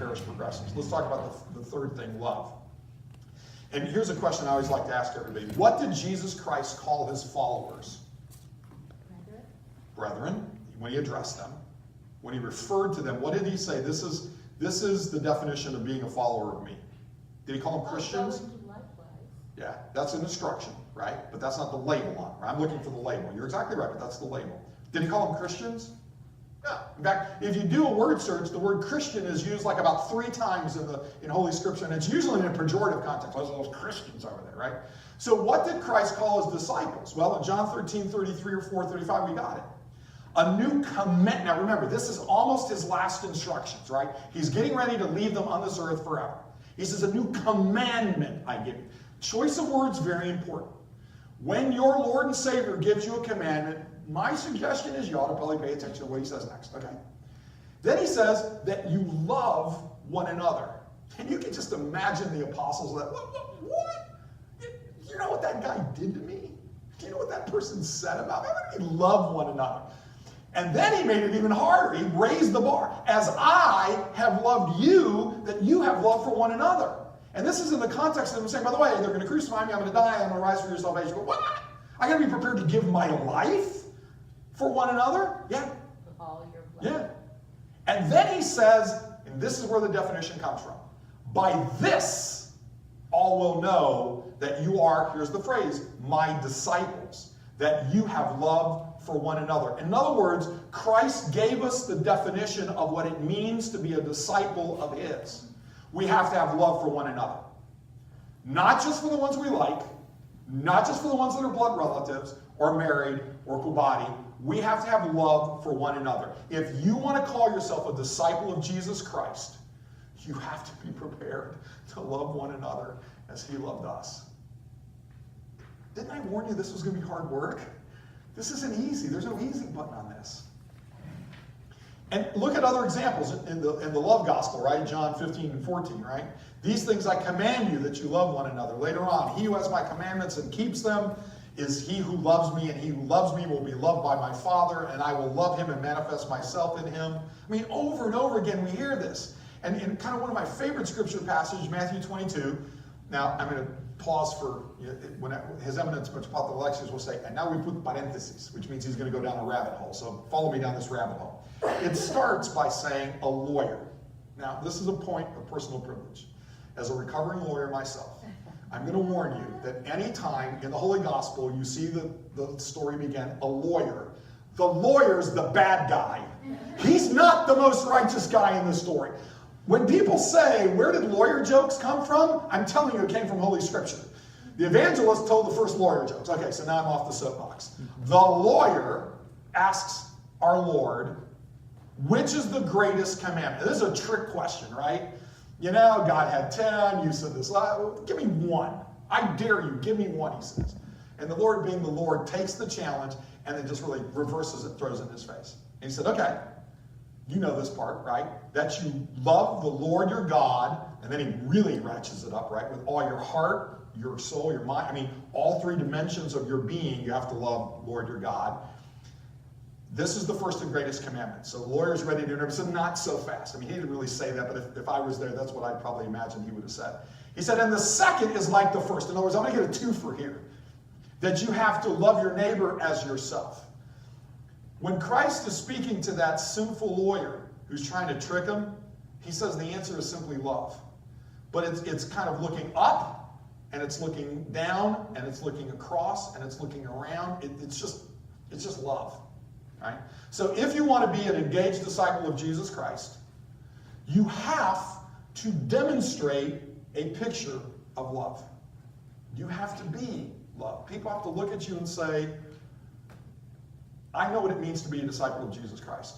Parish progresses. Let's talk about the third thing, love. And here's a question I always like to ask everybody. What did Jesus Christ call his followers? Brethren, when he addressed them. When he referred to them, what did he say? This is the definition of being a follower of me. Did he call them Christians? Yeah, that's an instruction, right? But that's not the label on it. Right? I'm looking for the label. You're exactly right, but that's the label. Did he call them Christians? No. In fact, if you do a word search, the word Christian is used like about 3 times in Holy Scripture, and it's usually in a pejorative context. There's those Christians over there, right? So what did Christ call his disciples? Well, in John 13:33 or 4:35, we got it. A new command. Now remember, this is almost his last instructions, right? He's getting ready to leave them on this earth forever. He says, a new commandment I give you. Choice of words, very important. When your Lord and Savior gives you a commandment, my suggestion is you ought to probably pay attention to what he says next, okay? Then he says that you love one another. And you can just imagine the apostles that, what? You know what that guy did to me? Do you know what that person said about me? How do we love one another? And then he made it even harder. He raised the bar. As I have loved you, that you have loved for one another. And this is in the context of them saying, by the way, they're going to crucify me, I'm going to die, I'm going to rise for your salvation. But what? I got to be prepared to give my life for one another? Yeah. All your blood. Yeah. And then he says, and this is where the definition comes from, by this all will know that you are, here's the phrase, my disciples, that you have love for one another. In other words, Christ gave us the definition of what it means to be a disciple of his. We have to have love for one another. Not just for the ones we like, not just for the ones that are blood relatives, or married, or kubati. We have to have love for one another. If you want to call yourself a disciple of Jesus Christ, you have to be prepared to love one another as he loved us. Didn't I warn you this was going to be hard work? This isn't easy. There's no easy button on this. And look at other examples in the love gospel, right? John 15 and 14, right? These things I command you, that you love one another. Later on, he who has my commandments and keeps them is he who loves me, and he who loves me will be loved by my Father, and I will love him and manifest myself in him. I mean, over and over again we hear this. And in kind of one of my favorite scripture passages, Matthew 22. Now, I'm going to pause for, when His Eminence Metropolitan Alexius will say, and now we put parentheses, which means he's going to go down a rabbit hole. So follow me down this rabbit hole. It starts by saying a lawyer. Now, this is a point of personal privilege. As a recovering lawyer myself, I'm going to warn you that any time in the Holy Gospel you see the story begin, a lawyer, the lawyer's the bad guy. He's not the most righteous guy in the story. When people say, where did lawyer jokes come from? I'm telling you, it came from Holy Scripture. The evangelist told the first lawyer jokes. Okay, so now I'm off the soapbox. The lawyer asks our Lord, which is the greatest commandment? This is a trick question, right? You know, God had 10, you said this. Give me one. I dare you, give me one, he says. And the Lord, being the Lord, takes the challenge and then just really reverses it, throws it in his face. And he said, okay, you know this part, right? That you love the Lord your God, and then he really ratchets it up, right? With all your heart, your soul, your mind. I mean, all 3 dimensions of your being, you have to love Lord your God. This is the first and greatest commandment. So the lawyer's ready to interview. So not so fast. I mean, he didn't really say that, but if I was there, that's what I'd probably imagine he would have said. He said, and the second is like the first. In other words, I'm going to get a 2 for here. That you have to love your neighbor as yourself. When Christ is speaking to that sinful lawyer who's trying to trick him, he says the answer is simply love. But it's kind of looking up, and it's looking down, and it's looking across, and it's looking around. It's just love. Right? So if you want to be an engaged disciple of Jesus Christ, you have to demonstrate a picture of love. You have to be love. People have to look at you and say, I know what it means to be a disciple of Jesus Christ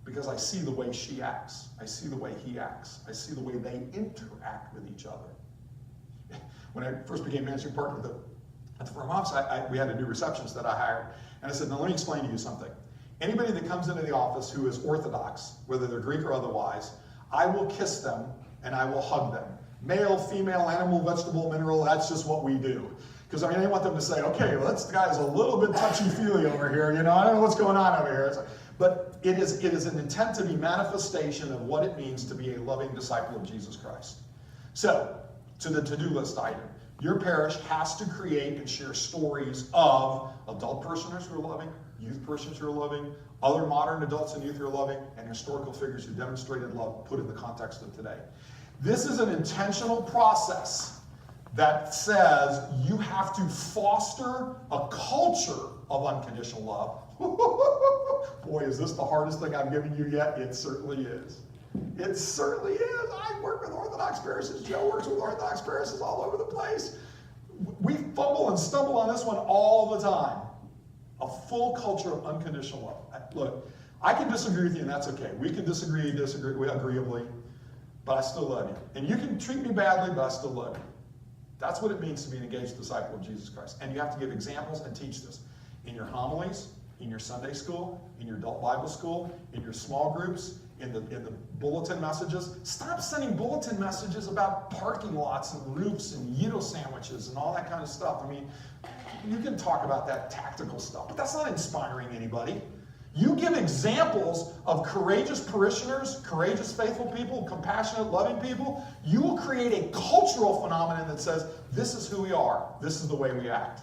because I see the way she acts. I see the way he acts. I see the way they interact with each other. When I first became managing partner at the firm office, we had a new receptionist that I hired. And I said, now let me explain to you something. Anybody that comes into the office who is Orthodox, whether they're Greek or otherwise, I will kiss them and I will hug them. Male, female, animal, vegetable, mineral, that's just what we do. Because I want them to say, okay, well, this guy's a little bit touchy-feely over here, I don't know what's going on over here. But it is an intent to be manifestation of what it means to be a loving disciple of Jesus Christ. So, to the to-do list item. Your parish has to create and share stories of adult parishioners who are loving, youth parishioners who are loving, other modern adults and youth who are loving, and historical figures who demonstrated love put in the context of today. This is an intentional process that says you have to foster a culture of unconditional love. Boy, is this the hardest thing I've given you yet? It certainly is. It certainly is. I work with Orthodox parishes. Joe works with Orthodox parishes all over the place. We fumble and stumble on this one all the time. A full culture of unconditional love. Look, I can disagree with you, and that's okay. We can disagree agreeably, but I still love you. And you can treat me badly, but I still love you. That's what it means to be an engaged disciple of Jesus Christ. And you have to give examples and teach this in your homilies, in your Sunday school, in your adult Bible school, in your small groups, in the bulletin messages. Stop sending bulletin messages about parking lots and roofs and Euro sandwiches and all that kind of stuff. I mean, you can talk about that tactical stuff, but that's not inspiring anybody. You give examples of courageous parishioners, courageous, faithful people, compassionate, loving people. You will create a cultural phenomenon that says, this is who we are. This is the way we act.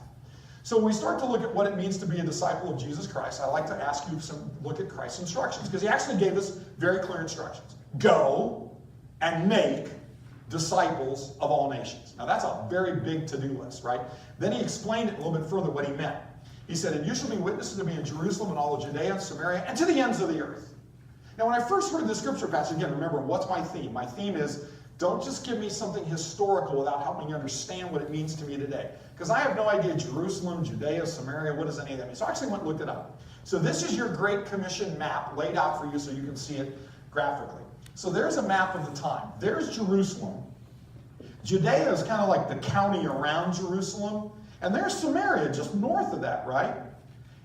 So when we start to look at what it means to be a disciple of Jesus Christ, I like to ask you to look at Christ's instructions, because he actually gave us very clear instructions. Go and make disciples of all nations. Now that's a very big to-do list, right? Then he explained it a little bit further what he meant. He said, and you shall be witnesses to me in Jerusalem and all of Judea and Samaria and to the ends of the earth. Now when I first heard this scripture passage, again, remember, what's my theme? My theme is, don't just give me something historical without helping me understand what it means to me today. Because I have no idea Jerusalem, Judea, Samaria, what does any of that mean? So I actually went and looked it up. So this is your Great Commission map laid out for you so you can see it graphically. So there's a map of the time. There's Jerusalem. Judea is kind of like the county around Jerusalem. And there's Samaria just north of that, right?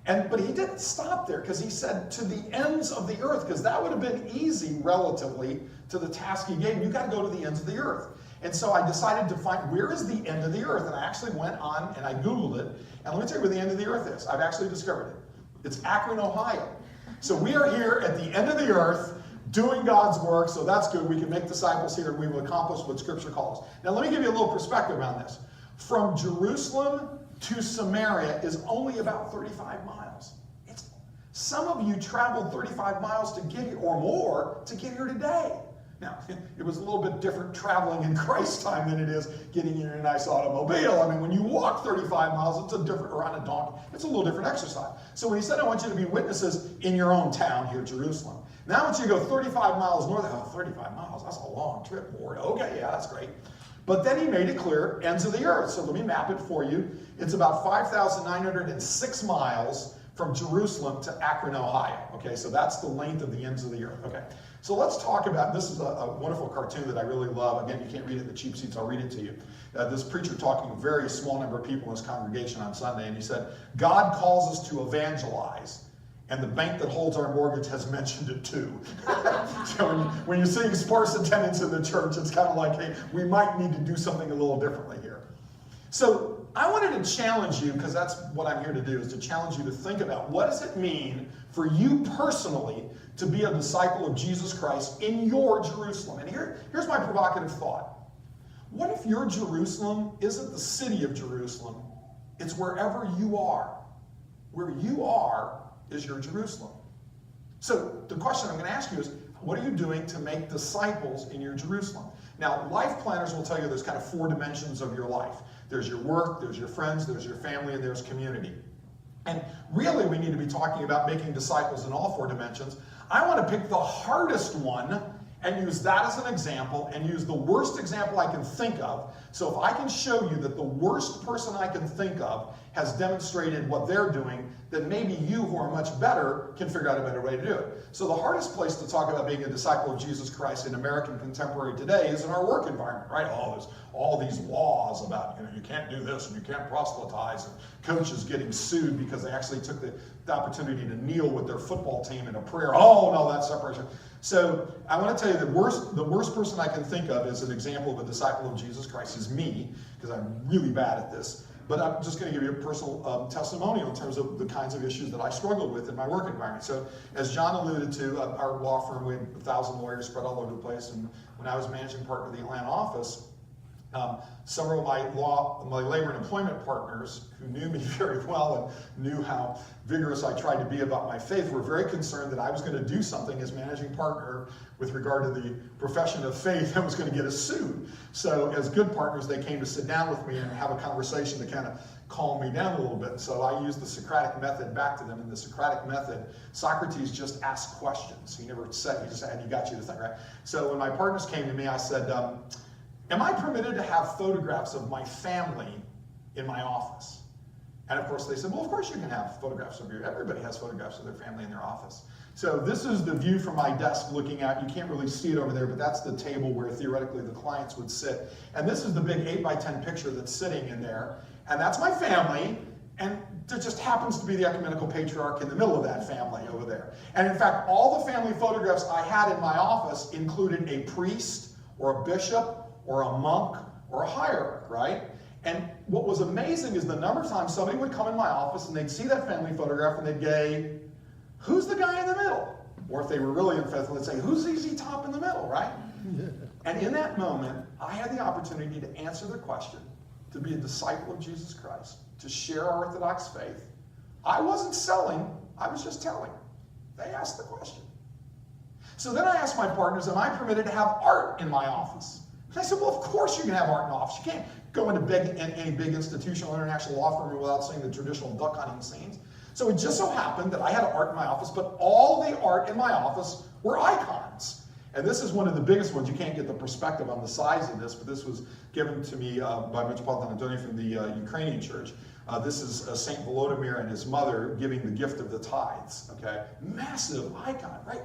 But he didn't stop there, because he said to the ends of the earth, because that would have been easy relatively to the task he gave him. You got to go to the ends of the earth. And so I decided to find, where is the end of the earth? And I actually went on and I Googled it. And let me tell you where the end of the earth is. I've actually discovered it. It's Akron, Ohio. So we are here at the end of the earth doing God's work. So that's good. We can make disciples here and we will accomplish what Scripture calls. Now let me give you a little perspective on this. From Jerusalem to Samaria is only about 35 miles. Some of you traveled 35 miles to get here, or more, to get here today. Now, it was a little bit different traveling in Christ's time than it is getting in a nice automobile. I mean, when you walk 35 miles, it's a different, or on a donkey, it's a little different exercise. So when he said, I want you to be witnesses in your own town here, Jerusalem. Now I want you to go 35 miles north. Oh, 35 miles, that's a long trip, Lord. Okay, yeah, that's great. But then he made it clear, ends of the earth. So let me map it for you. It's about 5,906 miles from Jerusalem to Akron, Ohio. Okay, so that's the length of the ends of the earth. Okay, so let's talk about, this is a wonderful cartoon that I really love. Again, you can't read it in the cheap seats, I'll read it to you. This preacher talking to a very small number of people in his congregation on Sunday, and he said, God calls us to evangelize, and the bank that holds our mortgage has mentioned it too. So when you're seeing sparse attendance in the church, it's kind of like, hey, we might need to do something a little differently here. So I wanted to challenge you, because that's what I'm here to do, is to challenge you to think about, what does it mean for you personally to be a disciple of Jesus Christ in your Jerusalem? And here's my provocative thought. What if your Jerusalem isn't the city of Jerusalem? It's wherever you are. Where you are is your Jerusalem. So the question I'm going to ask you is, what are you doing to make disciples in your Jerusalem? Now, life planners will tell you there's kind of 4 dimensions of your life. There's your work, there's your friends, there's your family, and there's community. And really, we need to be talking about making disciples in all 4 dimensions. I want to pick the hardest one and use that as an example, and use the worst example I can think of. So if I can show you that the worst person I can think of has demonstrated what they're doing, then maybe you, who are much better, can figure out a better way to do it. So the hardest place to talk about being a disciple of Jesus Christ in American contemporary today is in our work environment, right? Oh, there's all these laws about, you can't do this and you can't proselytize, and coaches getting sued because they actually took the opportunity to kneel with their football team in a prayer. Oh no, that's separation. So I want to tell you the worst person I can think of as an example of a disciple of Jesus Christ is me, because I'm really bad at this. But I'm just going to give you a personal testimonial in terms of the kinds of issues that I struggled with in my work environment. So as John alluded to, our law firm, we had 1,000 lawyers spread all over the place. And when I was managing partner of the Atlanta office, several of my labor and employment partners who knew me very well and knew how vigorous I tried to be about my faith were very concerned that I was going to do something as managing partner with regard to the profession of faith that was going to get us sued. So as good partners, they came to sit down with me and have a conversation to kind of calm me down a little bit. So I used the Socratic method back to them. In the Socratic method, Socrates just asked questions. He never said, he just said, and he got you to think, right? So when my partners came to me, I said, am I permitted to have photographs of my family in my office? And of course they said, well, of course you can have photographs of everybody has photographs of their family in their office. So this is the view from my desk looking out. You can't really see it over there, but that's the table where theoretically the clients would sit. And this is the big 8x10 picture that's sitting in there. And that's my family. And there just happens to be the ecumenical patriarch in the middle of that family over there. And in fact, all the family photographs I had in my office included a priest or a bishop or a monk or a hierarch, right? And what was amazing is the number of times somebody would come in my office and they'd see that family photograph and they'd go, who's the guy in the middle? Or if they were really unfaithful, they'd say, who's ZZ Top in the middle, right? And in that moment, I had the opportunity to answer their question, to be a disciple of Jesus Christ, to share our Orthodox faith. I wasn't selling, I was just telling. They asked the question. So then I asked my partners, am I permitted to have art in my office? And I said, well, of course you can have art in the office. You can't go into any big institutional international law firm without seeing the traditional duck hunting scenes. So it just so happened that I had art in my office, but all the art in my office were icons. And this is one of the biggest ones. You can't get the perspective on the size of this, but this was given to me by Metropolitan Antony from the Ukrainian church. This is Saint Volodymyr and his mother giving the gift of the tithes, okay? Massive icon, right?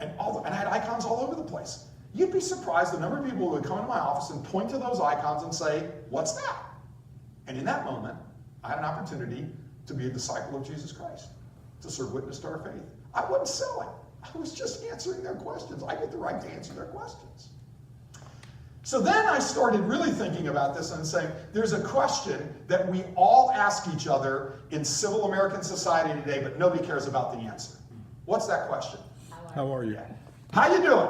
And I had icons all over the place. You'd be surprised the number of people who would come into my office and point to those icons and say, what's that? And in that moment, I had an opportunity to be a disciple of Jesus Christ, to serve witness to our faith. I wasn't selling. I was just answering their questions. I get the right to answer their questions. So then I started really thinking about this and saying, there's a question that we all ask each other in civil American society today, but nobody cares about the answer. What's that question? How are you? How you doing?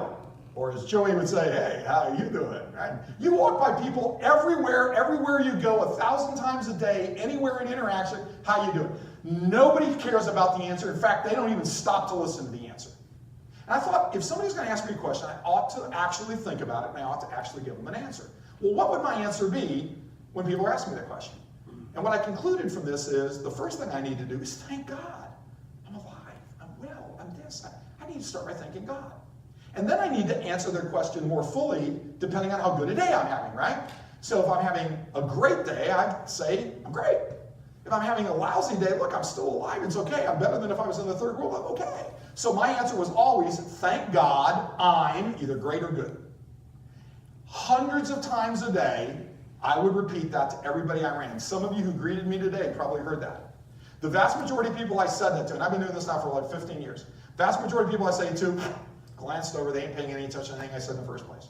Or as Joey would say, hey, how are you doing? Right? You walk by people everywhere you go, 1,000 times a day, anywhere in interaction, how you doing? Nobody cares about the answer. In fact, they don't even stop to listen to the answer. And I thought, if somebody's going to ask me a question, I ought to actually think about it, and I ought to actually give them an answer. Well, what would my answer be when people are asking me that question? And what I concluded from this is, the first thing I need to do is thank God. I'm alive, I'm well, I'm this. I need to start by thanking God. And then I need to answer their question more fully, depending on how good a day I'm having, right? So if I'm having a great day, I'd say, I'm great. If I'm having a lousy day, look, I'm still alive, it's okay. I'm better than if I was in the third world, I'm okay. So my answer was always, thank God I'm either great or good. Hundreds of times a day, I would repeat that to everybody I ran. Some of you who greeted me today probably heard that. The vast majority of people I said that to, and I've been doing this now for like 15 years, vast majority of people I say it to, glanced over, they ain't paying any attention to anything I said in the first place.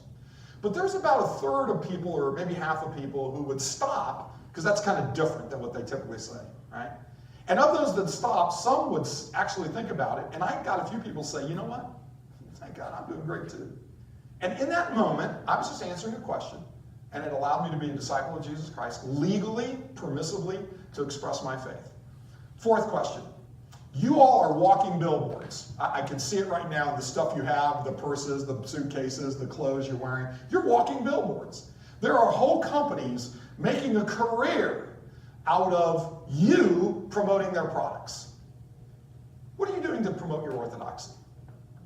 But there's about a third of people, or maybe half of people, who would stop, because that's kind of different than what they typically say, right? And of those that stopped, some would actually think about it, and I got a few people say, you know what? Thank God, I'm doing great too. And in that moment, I was just answering a question, and it allowed me to be a disciple of Jesus Christ, legally, permissively, to express my faith. Fourth question. You all are walking billboards. I can see it right now in the stuff you have, the purses, the suitcases, the clothes you're wearing. You're walking billboards. There are whole companies making a career out of you promoting their products. What are you doing to promote your orthodoxy?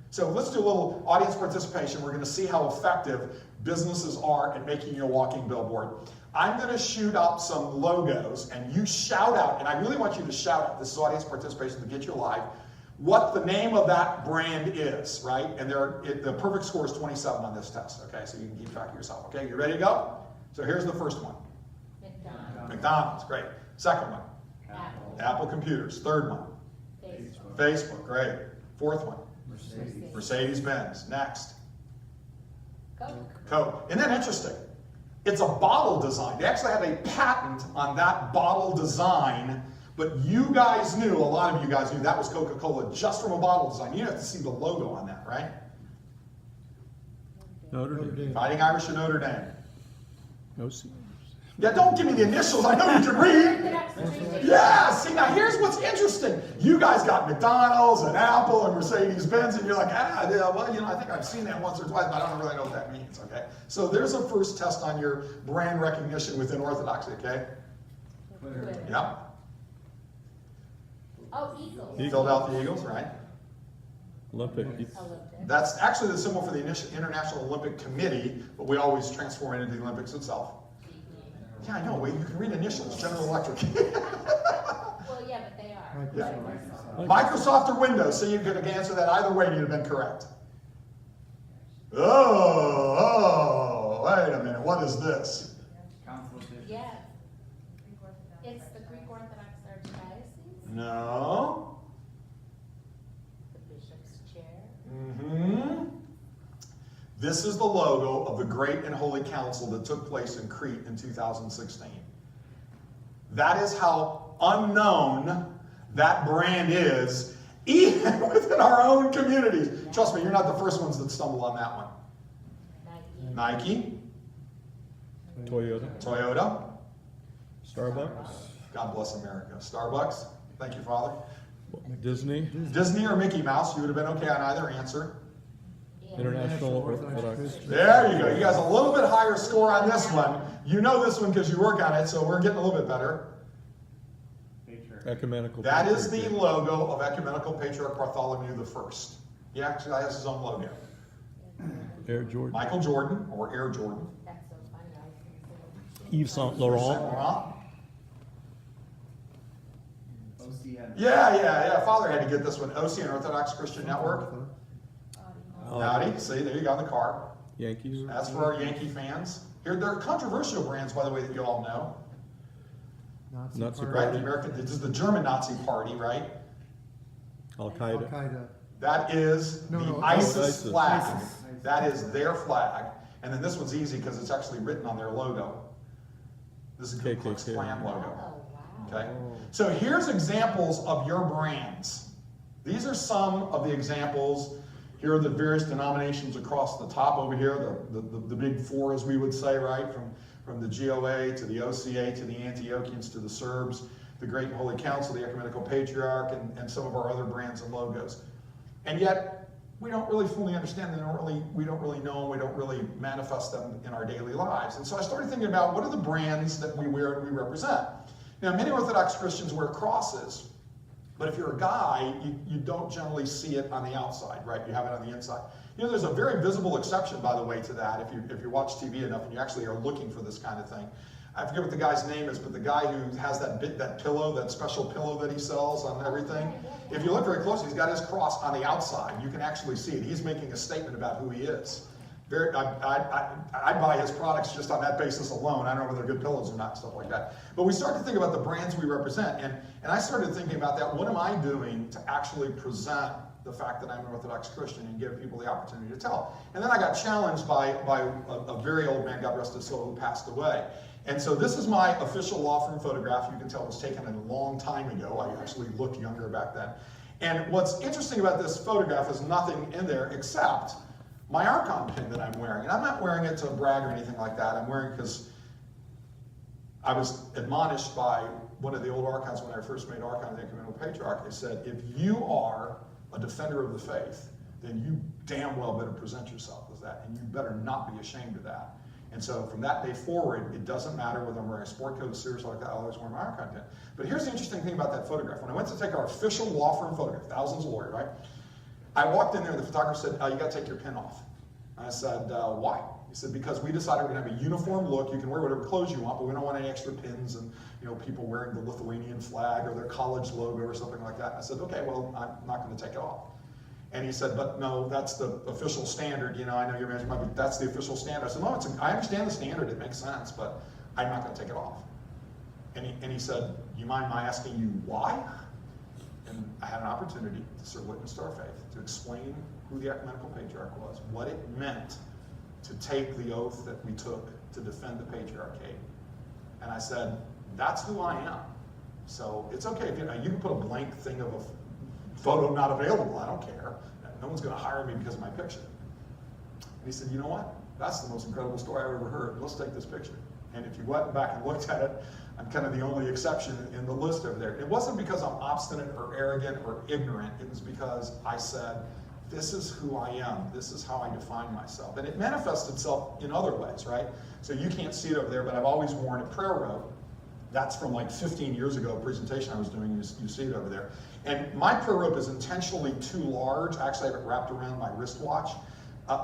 So let's do a little audience participation. We're going to see how effective businesses are at making you a walking billboard. I'm going to shoot up some logos, and you shout out, and I really want you to shout out, this is audience participation to get you alive, what the name of that brand is, right? And the perfect score is 27 on this test, okay? So you can keep track of yourself, okay? You ready to go? So here's the first one. McDonald's, great. Second one. Apple Computers. Third one. Facebook, great. Fourth one. Mercedes-Benz. Next. Coke. Isn't that interesting? It's a bottle design. They actually have a patent on that bottle design, but you guys knew, a lot of you guys knew that was Coca-Cola just from a bottle design. You have to see the logo on that, right? Notre Dame. Fighting Irish and Notre Dame. No C's. Yeah, don't give me the initials. I know you can read. Yeah, see, now here's what's interesting. You guys got McDonald's and Apple and Mercedes-Benz, and you're like, yeah, well, I think I've seen that once or twice, but I don't really know what that means, okay? So there's a first test on your brand recognition within Orthodoxy, okay? Yeah. Oh, Eagles. Philadelphia Eagles, right? Olympic. That's actually the symbol for the International Olympic Committee, but we always transform it into the Olympics itself. Yeah, I know. Wait, you can read initials. General Electric. Well, yeah, but they are. Yeah. Microsoft or Windows, so you could have answered that either way and you'd have been correct. Oh, wait a minute. What is this? Yeah. It's the Greek Orthodox Archdiocese. No. The bishop's chair. Mm-hmm. This is the logo of the Great and Holy Council that took place in Crete in 2016. That is how unknown that brand is, even within our own communities. Trust me, you're not the first ones that stumble on that one. Nike. Toyota. Starbucks. God bless America. Starbucks. Thank you, Father. Disney. Disney or Mickey Mouse. You would have been okay on either answer. International Orthodox. There you go. You guys a little bit higher score on this one. You know this one because you work on it, so we're getting a little bit better. Ecumenical. That is the logo of Ecumenical Patriarch Bartholomew I. He actually has his own logo. Air Jordan. Michael Jordan, or Air Jordan. That's so funny. I was gonna say. Yves Saint Laurent. Yeah. Father had to get this one. OCN, Orthodox Christian Network. Howdy. See, there you go in the car. Yankees. That's for our Yankee fans. Here, there are controversial brands, by the way, that you all know. Nazi Right? Party. The American, this is the German Nazi Party, right? Al Qaeda. That is the No, ISIS ISIS. flag. ISIS. That is their flag. And then this one's easy because it's actually written on their logo. This is the Ku Klux KKK. Klan logo. Oh, wow. Okay? So here's examples of your brands. These are some of the examples. Here are the various denominations across the top over here, the big four, as we would say, right? From the GOA to the OCA to the Antiochians to the Serbs, the Great and Holy Council, the Ecumenical Patriarch, and some of our other brands and logos. And yet, we don't really fully understand them, we don't really know them, we don't really manifest them in our daily lives. And so I started thinking about what are the brands that we wear and we represent. Now, many Orthodox Christians wear crosses, but if you're a guy, you don't generally see it on the outside, right? You have it on the inside. You know, there's a very visible exception, by the way, to that. If you watch TV enough and you actually are looking for this kind of thing. I forget what the guy's name is, but the guy who has that pillow, that special pillow that he sells on everything. If you look very closely, he's got his cross on the outside. You can actually see it. He's making a statement about who he is. I'd buy his products just on that basis alone. I don't know whether they're good pillows or not, stuff like that. But we start to think about the brands we represent, and I started thinking about that. What am I doing to actually present the fact that I'm an Orthodox Christian and give people the opportunity to tell? And then I got challenged by a very old man, God rest his soul, who passed away. And so this is my official law firm photograph. You can tell it was taken a long time ago. I actually looked younger back then. And what's interesting about this photograph is nothing in there except my Archon pin that I'm wearing. And I'm not wearing it to brag or anything like that. I'm wearing it because I was admonished by one of the old Archons when I first made Archon the Ecumenical Patriarch. They said, if you are a defender of the faith, then you damn well better present yourself as that. And you better not be ashamed of that. And so from that day forward, it doesn't matter whether I'm wearing a sport coat, suit, or like that, I'll always wear my Archon pin. But here's the interesting thing about that photograph. When I went to take our official law firm photograph, thousands of lawyers, right? I walked in there and the photographer said, you gotta take your pin off. I said, why? He said, because we decided we're gonna have a uniform look. You can wear whatever clothes you want, but we don't want any extra pins and people wearing the Lithuanian flag or their college logo or something like that. I said, okay, well, I'm not gonna take it off. And he said, but no, that's the official standard. I know you're managing, but that's the official standard. I said, no, I understand the standard, it makes sense, but I'm not gonna take it off. And he said, you mind my asking you why? And I had an opportunity to serve witness to our faith, to explain who the Ecumenical Patriarch was, what it meant to take the oath that we took to defend the patriarchate. And I said, that's who I am. So it's okay if you can put a blank thing of a photo not available, I don't care. No one's gonna hire me because of my picture. And he said, you know what? That's the most incredible story I've ever heard. Let's take this picture. And if you went back and looked at it, I'm kind of the only exception in the list over there. It wasn't because I'm obstinate or arrogant or ignorant. It was because I said, this is who I am. This is how I define myself. And it manifests itself in other ways, right? So you can't see it over there, but I've always worn a prayer robe. That's from like 15 years ago, a presentation I was doing. You see it over there. And my prayer robe is intentionally too large. I actually have it wrapped around my wristwatch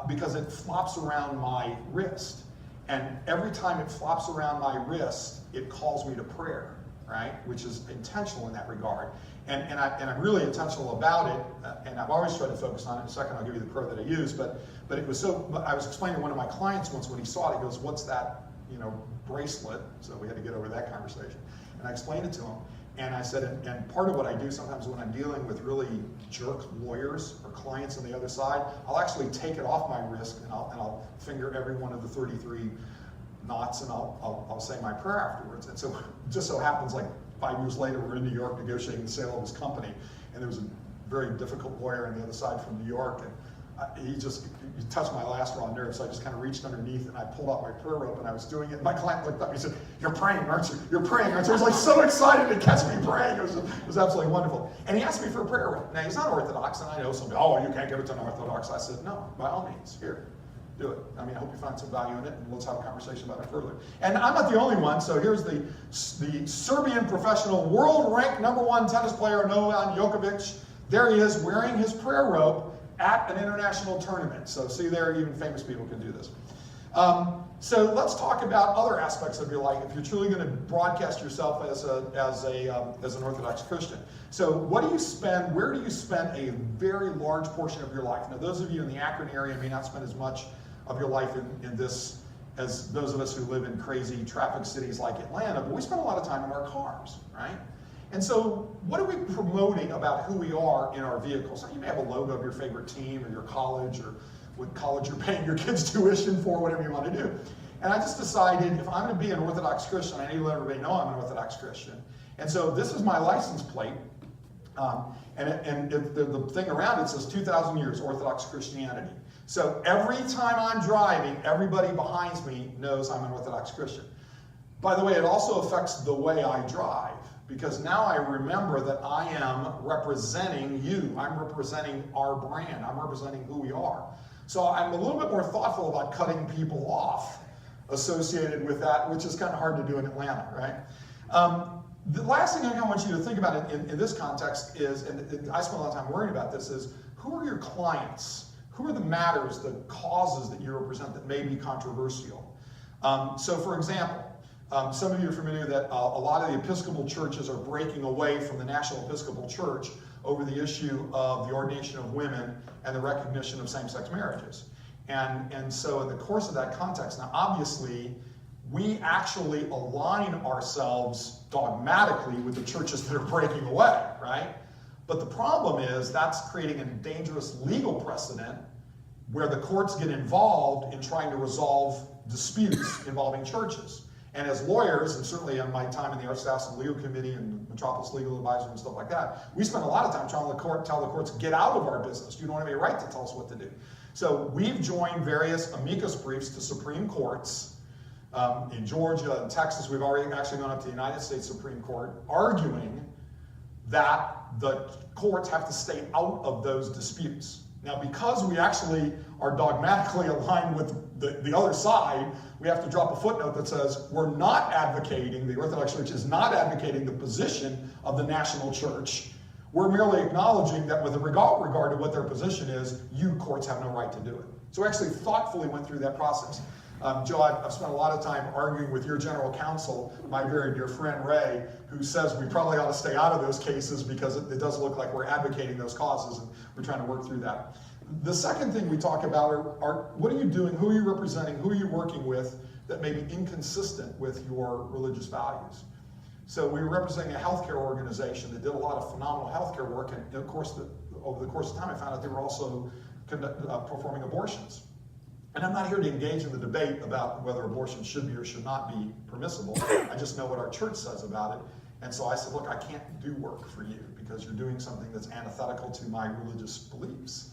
because it flops around my wrist. And every time it flops around my wrist, it calls me to prayer, right? Which is intentional in that regard. And I'm really intentional about it, and I've always tried to focus on it. In a second, I'll give you the prayer that I use. But it was so. I was explaining to one of my clients once when he saw it. He goes, "What's that? Bracelet?" So we had to get over that conversation. And I explained it to him. And I said, and part of what I do sometimes when I'm dealing with really jerk lawyers or clients on the other side, I'll actually take it off my wrist and I'll finger every one of the 33 knots and I'll say my prayer afterwards. And so it just so happens like 5 years later, we're in New York negotiating the sale of his company, and there was a very difficult lawyer on the other side from New York, and he touched my last raw nerve, so I just kind of reached underneath and I pulled out my prayer rope and I was doing it. And my client looked up and he said, "You're praying, aren't you? You're praying, aren't you?" I was like so excited to catch me praying. It was absolutely wonderful. And he asked me for a prayer rope. Now he's not Orthodox, and I know somebody, "Oh, you can't give it to an Orthodox." I said, "No, by all means, here, do it. I mean, I hope you find some value in it, and let's have a conversation about it further." And I'm not the only one, so here's the Serbian professional world-ranked #1 tennis player, Novak Djokovic. There he is wearing his prayer rope at an international tournament. So see there, even famous people can do this. So let's talk about other aspects of your life if you're truly going to broadcast yourself as an Orthodox Christian. So where do you spend a very large portion of your life? Now those of you in the Akron area may not spend as much of your life in this as those of us who live in crazy traffic cities like Atlanta, but we spend a lot of time in our cars, right? And so what are we promoting about who we are in our vehicles? So you may have a logo of your favorite team or your college or what college you're paying your kids tuition for, whatever you want to do. And I just decided if I'm going to be an Orthodox Christian, I need to let everybody know I'm an Orthodox Christian. And so this is my license plate. The thing around it says 2,000 years Orthodox Christianity. So every time I'm driving, everybody behind me knows I'm an Orthodox Christian. By the way, it also affects the way I drive, because now I remember that I am representing you. I'm representing our brand. I'm representing who we are. So I'm a little bit more thoughtful about cutting people off associated with that, which is kind of hard to do in Atlanta, right? The last thing I want you to think about in this context is, and I spend a lot of time worrying about this, is who are your clients? Who are the matters, the causes that you represent that may be controversial? So for example, some of you are familiar that a lot of the Episcopal churches are breaking away from the National Episcopal Church over the issue of the ordination of women and the recognition of same-sex marriages. And so in the course of that context, now obviously, we actually align ourselves dogmatically with the churches that are breaking away, right? But the problem is that's creating a dangerous legal precedent where the courts get involved in trying to resolve disputes involving churches. And as lawyers, and certainly on my time in the Archdiocesan Legal Committee and Metropolis Legal Advisor and stuff like that, we spend a lot of time trying to tell the courts, get out of our business. You don't have any right to tell us what to do. So we've joined various amicus briefs to Supreme Courts in Georgia and Texas. We've already actually gone up to the United States Supreme Court arguing that the courts have to stay out of those disputes. Now, because we actually are dogmatically aligned with the other side, we have to drop a footnote that says we're not advocating, the Orthodox Church is not advocating the position of the national church. We're merely acknowledging that with regard to what their position is, you courts have no right to do it. So we actually thoughtfully went through that process. Joe, I've spent a lot of time arguing with your general counsel, my very dear friend Ray, who says we probably ought to stay out of those cases because it does look like we're advocating those causes, and we're trying to work through that. The second thing we talk about are what are you doing, who are you representing, who are you working with that may be inconsistent with your religious values. So we were representing a healthcare organization that did a lot of phenomenal healthcare work, and of course, over the course of time, I found out they were also performing abortions. And I'm not here to engage in the debate about whether abortion should be or should not be permissible. I just know what our church says about it. And so I said, look, I can't do work for you because you're doing something that's antithetical to my religious beliefs.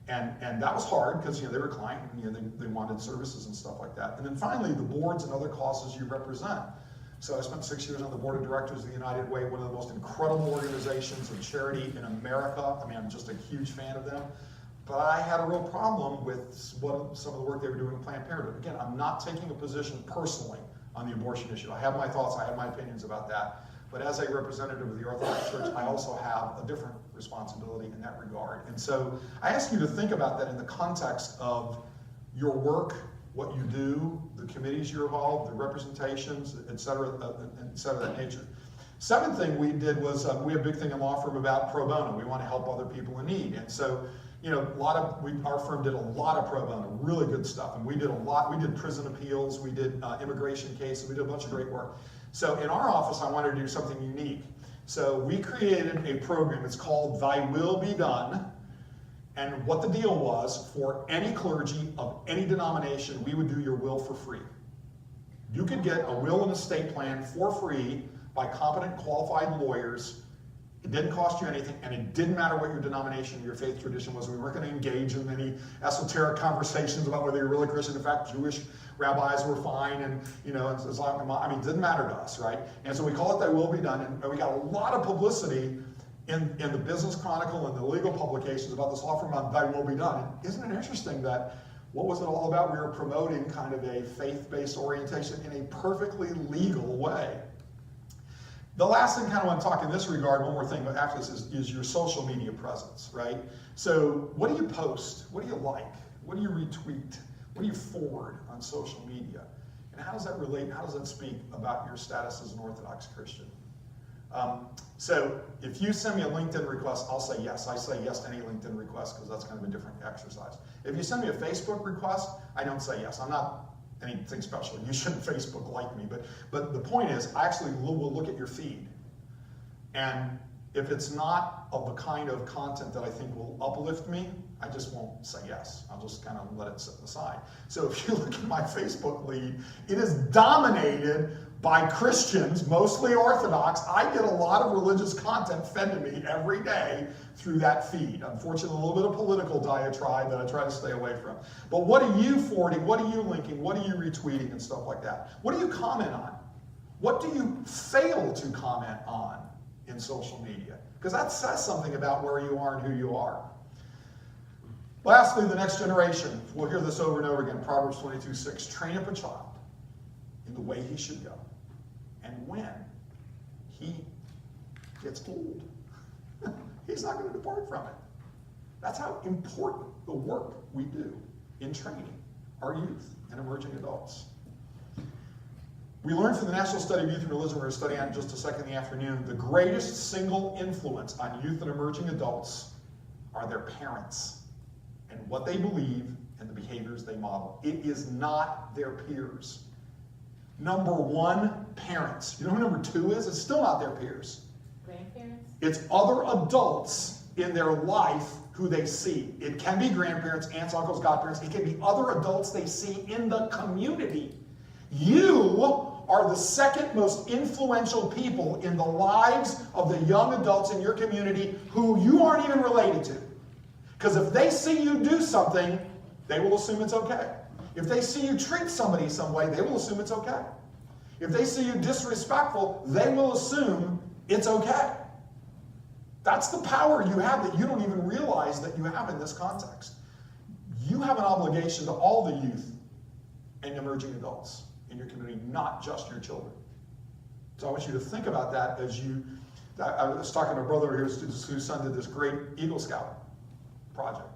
And that was hard because, they were client, they wanted services and stuff like that. And then finally, the boards and other causes you represent. So I spent 6 years on the board of directors of the United Way, one of the most incredible organizations of charity in America. I mean, I'm just a huge fan of them. But I had a real problem with some of the work they were doing in Planned Parenthood. Again, I'm not taking a position personally on the abortion issue. I have my thoughts, I have my opinions about that. But as a representative of the Orthodox Church, I also have a different responsibility in that regard. And so I ask you to think about that in the context of your work, what you do, the committees you're involved, the representations, et cetera, of that nature. Second thing we did was, we have a big thing in law firm about pro bono. We want to help other people in need. And so, our firm did a lot of pro bono, really good stuff. And we did a lot, we did prison appeals, we did immigration cases, we did a bunch of great work. So in our office, I wanted to do something unique. So we created a program, it's called Thy Will Be Done. And what the deal was, for any clergy of any denomination, we would do your will for free. You could get a will and estate plan for free by competent, qualified lawyers. It didn't cost you anything, and it didn't matter what your denomination, your faith tradition was. We weren't going to engage in any esoteric conversations about whether you're really Christian. In fact, Jewish rabbis were fine, and Islamic, it didn't matter to us, right? And so we call it Thy Will Be Done, and we got a lot of publicity in the Business Chronicle and the legal publications about this law firm on Thy Will Be Done. And isn't it interesting that what was it all about? We were promoting kind of a faith-based orientation in a perfectly legal way. The last thing I kind of want to talk in this regard, one more thing after this, is your social media presence, right? So what do you post? What do you like? What do you retweet? What do you forward on social media? And how does that relate? How does that speak about your status as an Orthodox Christian? So if you send me a LinkedIn request, I'll say yes. I say yes to any LinkedIn request because that's kind of a different exercise. If you send me a Facebook request, I don't say yes. I'm not anything special. You shouldn't Facebook like me. But the point is, I actually will look at your feed. And if it's not of the kind of content that I think will uplift me, I just won't say yes. I'll just kind of let it sit aside. So if you look at my Facebook lead, it is dominated by Christians, mostly Orthodox. I get a lot of religious content fed to me every day through that feed. Unfortunately, a little bit of political diatribe that I try to stay away from. But what are you forwarding? What are you linking? What are you retweeting and stuff like that? What do you comment on? What do you fail to comment on in social media? Because that says something about where you are and who you are. Lastly, the next generation. We'll hear this over and over again. Proverbs 22:6. Train up a child in the way he should go. And when he gets old, he's not going to depart from it. That's how important the work we do in training our youth and emerging adults. We learned from the National Study of Youth and Religion, we're going to study on in just a second in the afternoon, the greatest single influence on youth and emerging adults are their parents and what they believe and the behaviors they model. It is not their peers. Number one, parents. You know who number two is? It's still not their peers. Grandparents? It's other adults in their life who they see. It can be grandparents, aunts, uncles, godparents. It can be other adults they see in the community. You are the second most influential people in the lives of the young adults in your community who you aren't even related to. Because if they see you do something, they will assume it's okay. If they see you treat somebody some way, they will assume it's okay. If they see you disrespectful, they will assume it's okay. That's the power you have that you don't even realize that you have in this context. You have an obligation to all the youth and emerging adults in your community, not just your children. So I want you to think about that as you, I was talking to a brother here whose son did this great Eagle Scout project.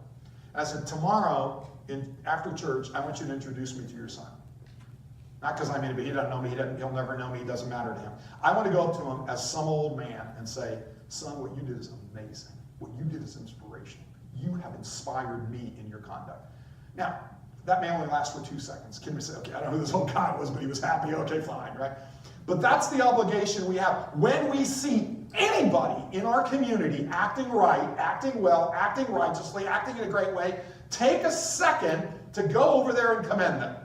And I said, tomorrow, after church, I want you to introduce me to your son. Not because I'm in it, but he doesn't know me, he'll never know me, it doesn't matter to him. I want to go up to him as some old man and say, son, what you did is amazing. What you did is inspirational. You have inspired me in your conduct. Now, that may only last for 2 seconds. Can we say, okay, I don't know who this old guy was, but he was happy, okay, fine, right? But that's the obligation we have. When we see anybody in our community acting right, acting well, acting righteously, acting in a great way, take a second to go over there and commend them.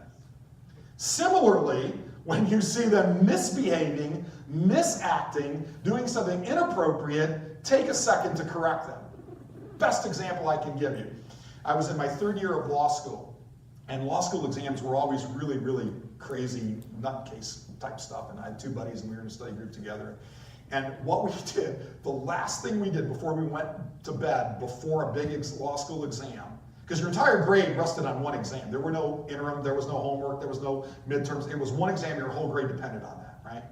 Similarly, when you see them misbehaving, misacting, doing something inappropriate, take a second to correct them. Best example I can give you. I was in my 3rd year of law school, and law school exams were always really, really crazy nutcase type stuff, and I had 2 buddies and we were in a study group together. And what we did, the last thing we did before we went to bed, before a big law school exam, because your entire grade rested on one exam. There were no interim, there was no homework, there was no midterms. It was one exam, your whole grade depended on that, right?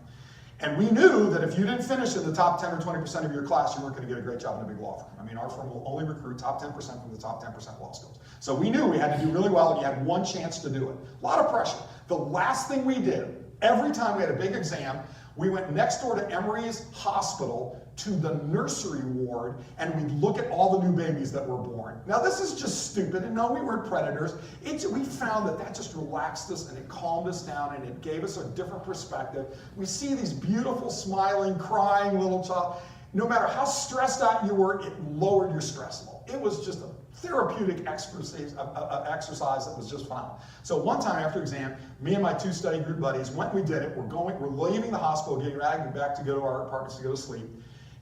And we knew that if you didn't finish in the top 10 or 20% of your class, you weren't going to get a great job in a big law firm. I mean, our firm will only recruit top 10% from the top 10% law schools. So we knew we had to do really well, and you had one chance to do it. A lot of pressure. The last thing we did, every time we had a big exam, we went next door to Emory's Hospital to the nursery ward, and we'd look at all the new babies that were born. Now, this is just stupid, and no, we weren't predators. We found that just relaxed us, and it calmed us down, and it gave us a different perspective. We see these beautiful, smiling, crying little child. No matter how stressed out you were, it lowered your stress level. It was just a therapeutic exercise that was just fun. So one time after exam, me and my 2 study group buddies went, we did it. We're leaving the hospital, getting back to go to our apartments to go to sleep.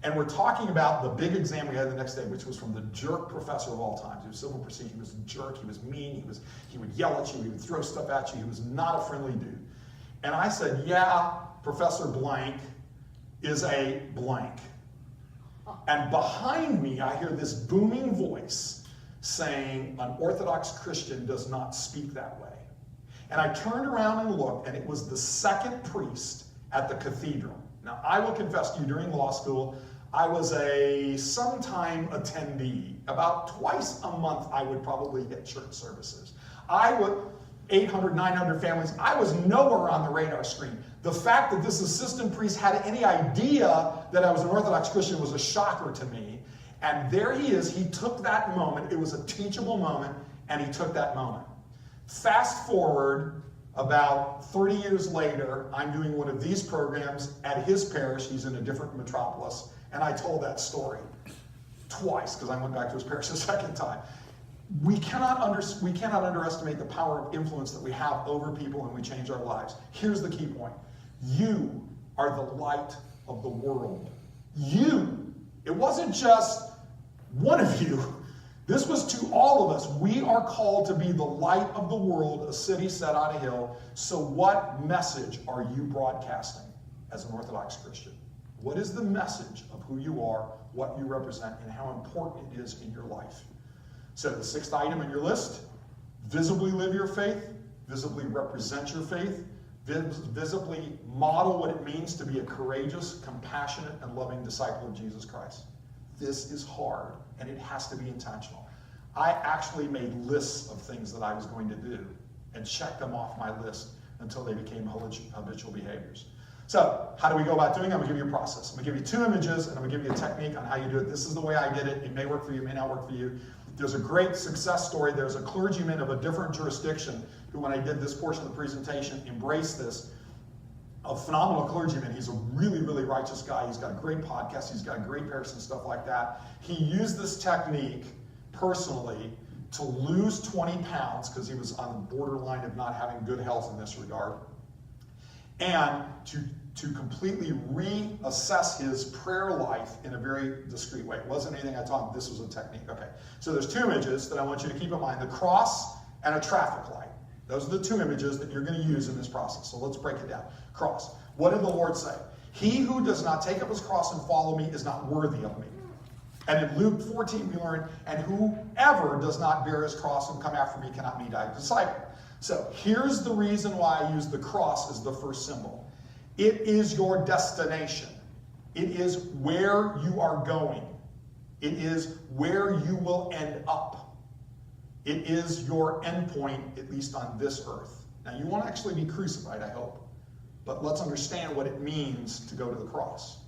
And we're talking about the big exam we had the next day, which was from the jerk professor of all times. He was civil procedure, he was a jerk, he was mean, he would yell at you, he would throw stuff at you, he was not a friendly dude. And I said, yeah, Professor Blank is a blank. And behind me, I hear this booming voice saying, an Orthodox Christian does not speak that way. And I turned around and looked, and it was the 2nd priest at the cathedral. Now, I will confess to you, during law school, I was a sometime attendee. About twice a month, I would probably hit church services. 800, 900 families, I was nowhere on the radar screen. The fact that this assistant priest had any idea that I was an Orthodox Christian was a shocker to me. And there he is, he took that moment, it was a teachable moment, and he took that moment. Fast forward about 30 years later, I'm doing one of these programs at his parish. He's in a different metropolis, and I told that story twice, because I went back to his parish a 2nd time. We cannot underestimate the power of influence that we have over people when we change our lives. Here's the key point. You are the light of the world. You. It wasn't just one of you. This was to all of us. We are called to be the light of the world, a city set on a hill. So what message are you broadcasting as an Orthodox Christian? What is the message of who you are, what you represent, and how important it is in your life? So the 6th item on your list, visibly live your faith, visibly represent your faith, visibly model what it means to be a courageous, compassionate, and loving disciple of Jesus Christ. This is hard, and it has to be intentional. I actually made lists of things that I was going to do and checked them off my list until they became habitual behaviors. So how do we go about doing it? I'm going to give you a process. I'm going to give you 2 images, and I'm going to give you a technique on how you do it. This is the way I did it. It may work for you, it may not work for you. There's a great success story. There's a clergyman of a different jurisdiction who, when I did this portion of the presentation, embraced this. A phenomenal clergyman. He's a really, really righteous guy. He's got a great podcast. He's got a great parish and stuff like that. He used this technique personally to lose 20 pounds because he was on the borderline of not having good health in this regard, and to completely reassess his prayer life in a very discreet way. It wasn't anything I taught him. This was a technique. Okay, so there's 2 images that I want you to keep in mind. The cross and a traffic light. Those are the 2 images that you're going to use in this process. So let's break it down. Cross. What did the Lord say? He who does not take up his cross and follow me is not worthy of me. And in Luke 14 we learn, and whoever does not bear his cross and come after me cannot be thy disciple. So here's the reason why I use the cross as the first symbol. It is your destination. It is where you are going. It is where you will end up. It is your endpoint, at least on this earth. Now, you won't actually be crucified, I hope. But let's understand what it means to go to the cross.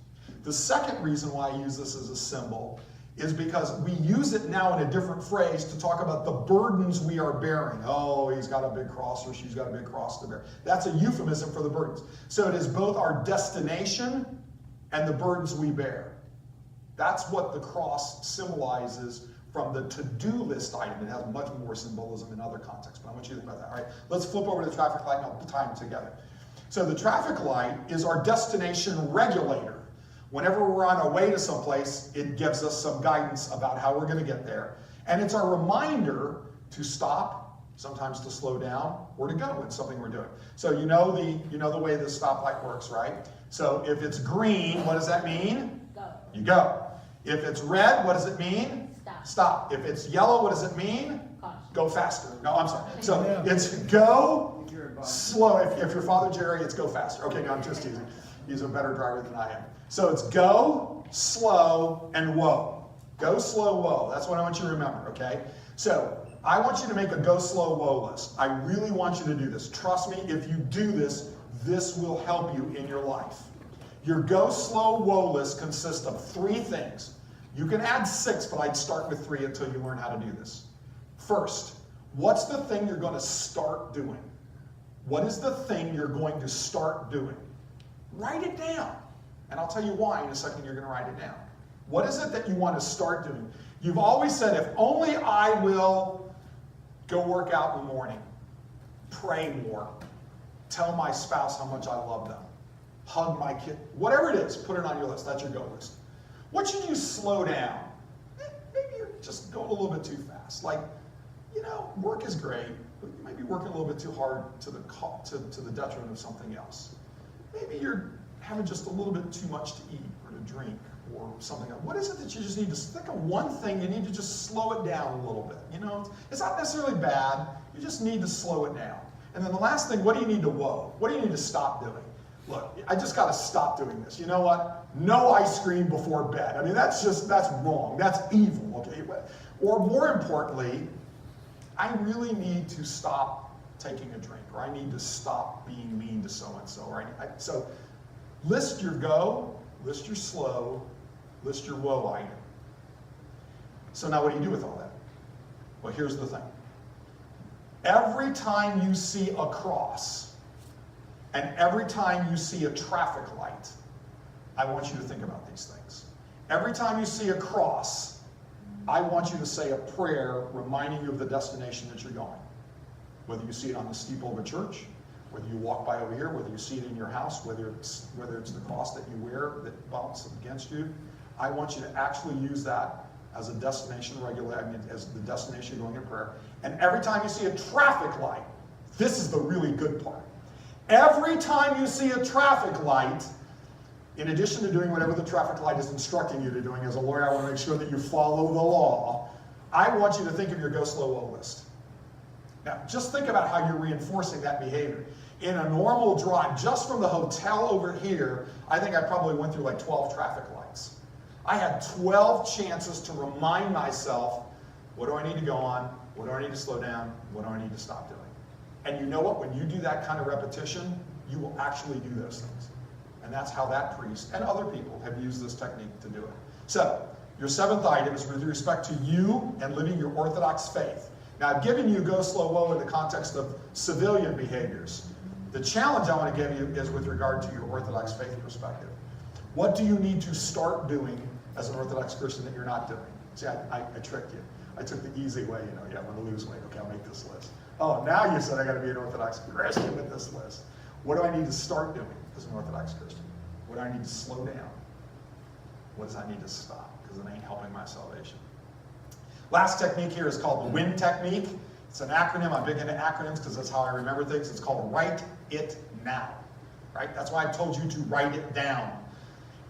The second reason why I use this as a symbol is because we use it now in a different phrase to talk about the burdens we are bearing. Oh, he's got a big cross or she's got a big cross to bear. That's a euphemism for the burdens. So it is both our destination and the burdens we bear. That's what the cross symbolizes from the to-do list item. It has much more symbolism in other contexts, but I want you to think about that. All right, let's flip over to the traffic light and I'll tie them together. So the traffic light is our destination regulator. Whenever we're on our way to someplace, it gives us some guidance about how we're going to get there. And it's our reminder to stop, sometimes to slow down, or to go in something we're doing. So you know the way the stoplight works, right? So if it's green, what does that mean? Go. You go. If it's red, what does it mean? Stop. Stop. If it's yellow, what does it mean? Caution. Go faster. No, I'm sorry. So it's go, slow. If you're Father Jerry, it's go faster. Okay, no, I'm just teasing. He's a better driver than I am. So it's go, slow, and whoa. Go, slow, whoa. That's what I want you to remember, okay? So I want you to make a go, slow, whoa list. I really want you to do this. Trust me, if you do this, this will help you in your life. Your go, slow, whoa list consists of 3 things. You can add 6, but I'd start with 3 until you learn how to do this. First, what's the thing you're going to start doing? What is the thing you're going to start doing? Write it down. And I'll tell you why in a second you're going to write it down. What is it that you want to start doing? You've always said, if only I will go work out in the morning, pray more, tell my spouse how much I love them, hug my kid, whatever it is, put it on your list. That's your go list. What should you slow down? Maybe you're just going a little bit too fast. Like, work is great, but you might be working a little bit too hard to the detriment of something else. Maybe you're having just a little bit too much to eat or to drink or something else. What is it that you just need to think of? One thing, you need to just slow it down a little bit. It's not necessarily bad. You just need to slow it down. And then the last thing, what do you need to whoa? What do you need to stop doing? Look, I just got to stop doing this. You know what? No ice cream before bed. I mean, that's wrong. That's evil, okay? Or more importantly, I really need to stop taking a drink, or I need to stop being mean to so-and-so. So list your go, list your slow, list your whoa item. So now what do you do with all that? Well, here's the thing. Every time you see a cross, and every time you see a traffic light, I want you to think about these things. Every time you see a cross, I want you to say a prayer reminding you of the destination that you're going. Whether you see it on the steeple of a church, whether you walk by over here, whether you see it in your house, whether it's the cross that you wear that bumps against you, I want you to actually use that as a destination as the destination you're going in prayer. And every time you see a traffic light, this is the really good part. Every time you see a traffic light, in addition to doing whatever the traffic light is instructing you to doing, as a lawyer, I want to make sure that you follow the law. I want you to think of your go slow whoa list. Now, just think about how you're reinforcing that behavior. In a normal drive, just from the hotel over here, I think I probably went through like 12 traffic lights. I had 12 chances to remind myself, what do I need to go on? What do I need to slow down? What do I need to stop doing? And you know what? When you do that kind of repetition, you will actually do those things. And that's how that priest and other people have used this technique to do it. So, your 7th item is with respect to you and living your Orthodox faith. Now, I've given you go slow whoa in the context of civilian behaviors. The challenge I want to give you is with regard to your Orthodox faith perspective. What do you need to start doing as an Orthodox Christian that you're not doing? See, I tricked you. I took the easy way, I want to lose weight. Okay, I'll make this list. Oh, now you said I got to be an Orthodox Christian with this list. What do I need to start doing as an Orthodox Christian? What do I need to slow down? What does I need to stop? Because it ain't helping my salvation. Last technique here is called the WIN technique. It's an acronym. I'm big into acronyms because that's how I remember things. It's called Write It Now. Right? That's why I told you to write it down.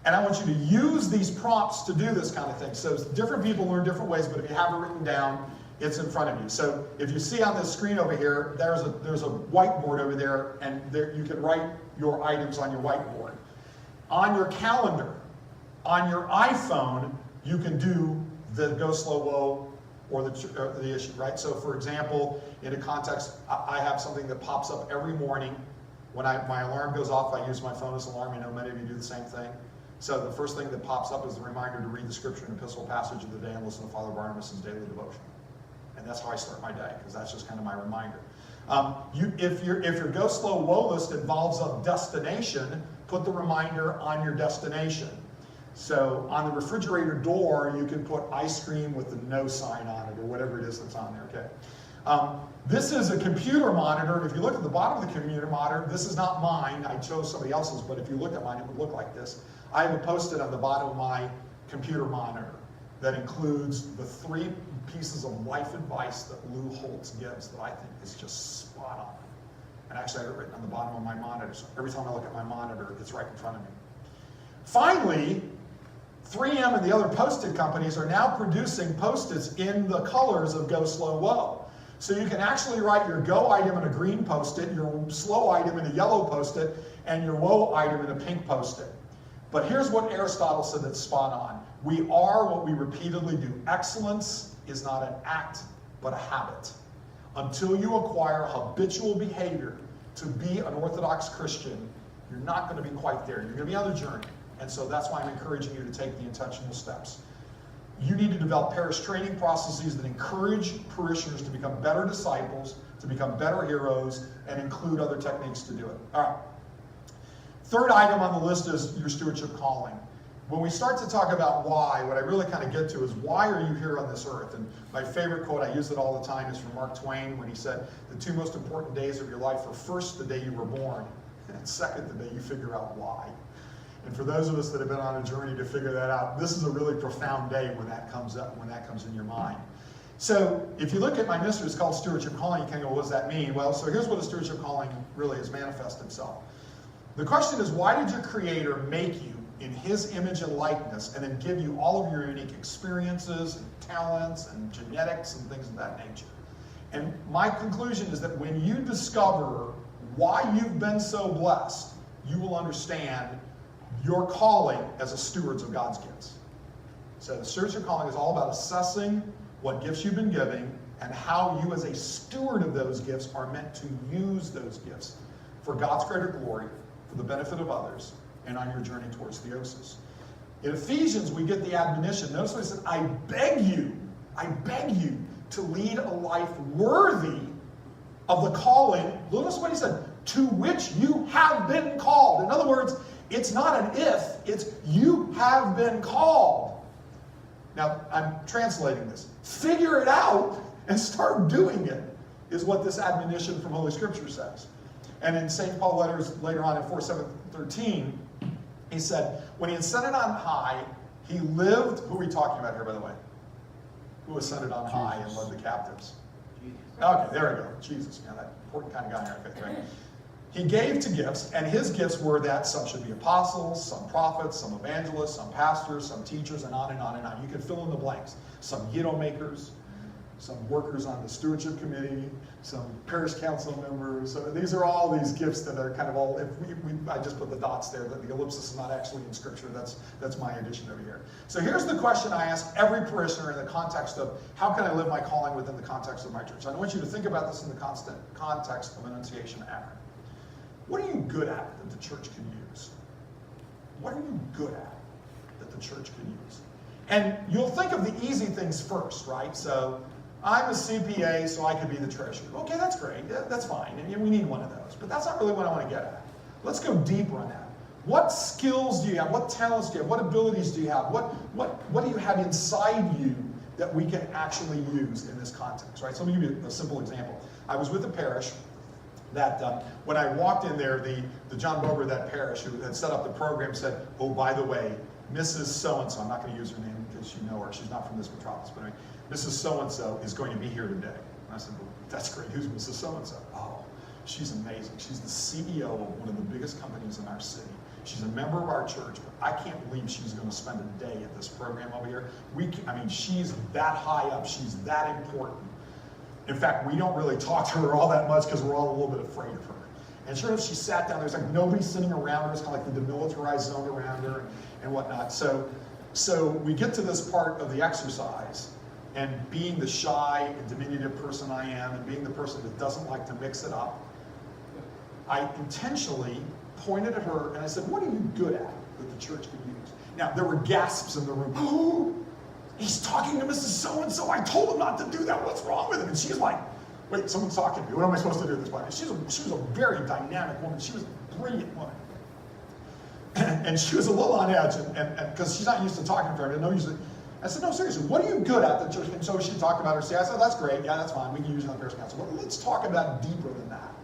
And I want you to use these prompts to do this kind of thing. So different people learn different ways, but if you have it written down, it's in front of you. So if you see on this screen over here, there's a whiteboard over there, and there you can write your items on your whiteboard. On your calendar, on your iPhone, you can do the go slow whoa or the issue, right? So for example, in a context, I have something that pops up every morning. When my alarm goes off, I use my phone as an alarm. I know many of you do the same thing. So the first thing that pops up is the reminder to read the scripture and epistle passage of the day and listen to Father Barnabas' daily devotion. And that's how I start my day, because that's just kind of my reminder. If your go slow whoa list involves a destination, put the reminder on your destination. So on the refrigerator door, you can put ice cream with the no sign on it, or whatever it is that's on there, okay? This is a computer monitor, and if you look at the bottom of the computer monitor, this is not mine, I chose somebody else's, but if you look at mine, it would look like this. I have a post-it on the bottom of my computer monitor that includes the 3 pieces of life advice that Lou Holtz gives that I think is just spot on. And actually I have it written on the bottom of my monitor, so every time I look at my monitor, it's right in front of me. Finally, 3M and the other post-it companies are now producing post-its in the colors of Go Slow Whoa. So you can actually write your go item in a green post-it, your slow item in a yellow post-it, and your whoa item in a pink post-it. But here's what Aristotle said that's spot on. We are what we repeatedly do. Excellence is not an act, but a habit. Until you acquire habitual behavior to be an Orthodox Christian, you're not going to be quite there. You're going to be on the journey. And so that's why I'm encouraging you to take the intentional steps. You need to develop parish training processes that encourage parishioners to become better disciples, to become better heroes, and include other techniques to do it. All right. Third item on the list is your stewardship calling. When we start to talk about why, what I really kind of get to is, why are you here on this earth? And my favorite quote, I use it all the time, is from Mark Twain when he said, the 2 most important days of your life are first, the day you were born, and second, the day you figure out why. And for those of us that have been on a journey to figure that out, this is a really profound day when that comes up, when that comes in your mind. So if you look at my ministry, it's called Stewardship Calling. You kind of go, what does that mean? Well, so here's what a stewardship calling really has manifested itself. The question is, why did your Creator make you in His image and likeness, and then give you all of your unique experiences and talents and genetics and things of that nature? And my conclusion is that when you discover why you've been so blessed, you will understand your calling as a steward of God's gifts. So the stewardship calling is all about assessing what gifts you've been giving and how you as a steward of those gifts are meant to use those gifts for God's greater glory, for the benefit of others, and on your journey towards theosis. In Ephesians, we get the admonition. Notice what he said, I beg you to lead a life worthy of the calling, notice what he said, to which you have been called. In other words, it's not an if, it's you have been called. Now, I'm translating this. Figure it out and start doing it, is what this admonition from Holy Scripture says. And in St. Paul letters later on in 4:7-13, he said, when he ascended on high, he lived, who are we talking about here, by the way? Who ascended on high and led the captives? Jesus. Okay, there we go. Jesus, yeah, that important kind of guy. Okay, right? He gave to gifts, and his gifts were that some should be apostles, some prophets, some evangelists, some pastors, some teachers, and on and on and on. You can fill in the blanks. Some widow makers, some workers on the stewardship committee, some parish council members. So these are all these gifts that are kind of all, I just put the dots there, that the ellipsis is not actually in Scripture. That's my addition over here. So here's the question I ask every parishioner in the context of, how can I live my calling within the context of my church? I want you to think about this in the constant context of Annunciation Akron. What are you good at that the church can use? What are you good at that the church can use? And you'll think of the easy things first, right? So I'm a CPA, so I could be the treasurer. Okay, that's great. That's fine. And we need one of those. But that's not really what I want to get at. Let's go deeper on that. What skills do you have? What talents do you have? What abilities do you have? What do you have inside you that we can actually use in this context, right? So let me give you a simple example. I was with a parish that when I walked in there, the John Bober of that parish who had set up the program said, oh, by the way, Mrs. So-and-so, I'm not going to use her name because you know her, she's not from this metropolis, but anyway, Mrs. So-and-so is going to be here today. And I said, well, that's great, who's Mrs. So-and-so? Oh, she's amazing. She's the CEO of one of the biggest companies in our city. She's a member of our church, but I can't believe she's going to spend a day at this program over here. She's that high up, she's that important. In fact, we don't really talk to her all that much because we're all a little bit afraid of her. And sure enough, she sat down. There's like nobody sitting around her. It's kind of like the demilitarized zone around her and whatnot. So we get to this part of the exercise, and being the shy and diminutive person I am, and being the person that doesn't like to mix it up, I intentionally pointed at her and I said, what are you good at that the church can use? Now, there were gasps in the room. Oh, he's talking to Mrs. So-and-so. I told him not to do that. What's wrong with him? And she's like, wait, someone's talking to me. What am I supposed to do at this point? She was a very dynamic woman. She was a brilliant woman. And she was a little on edge, and because she's not used to talking to her, and no usually. I said, no, seriously, what are you good at? The church? And so she talked about her. I said, that's great. Yeah, that's fine. We can use it on the parish council. But let's talk about deeper than that.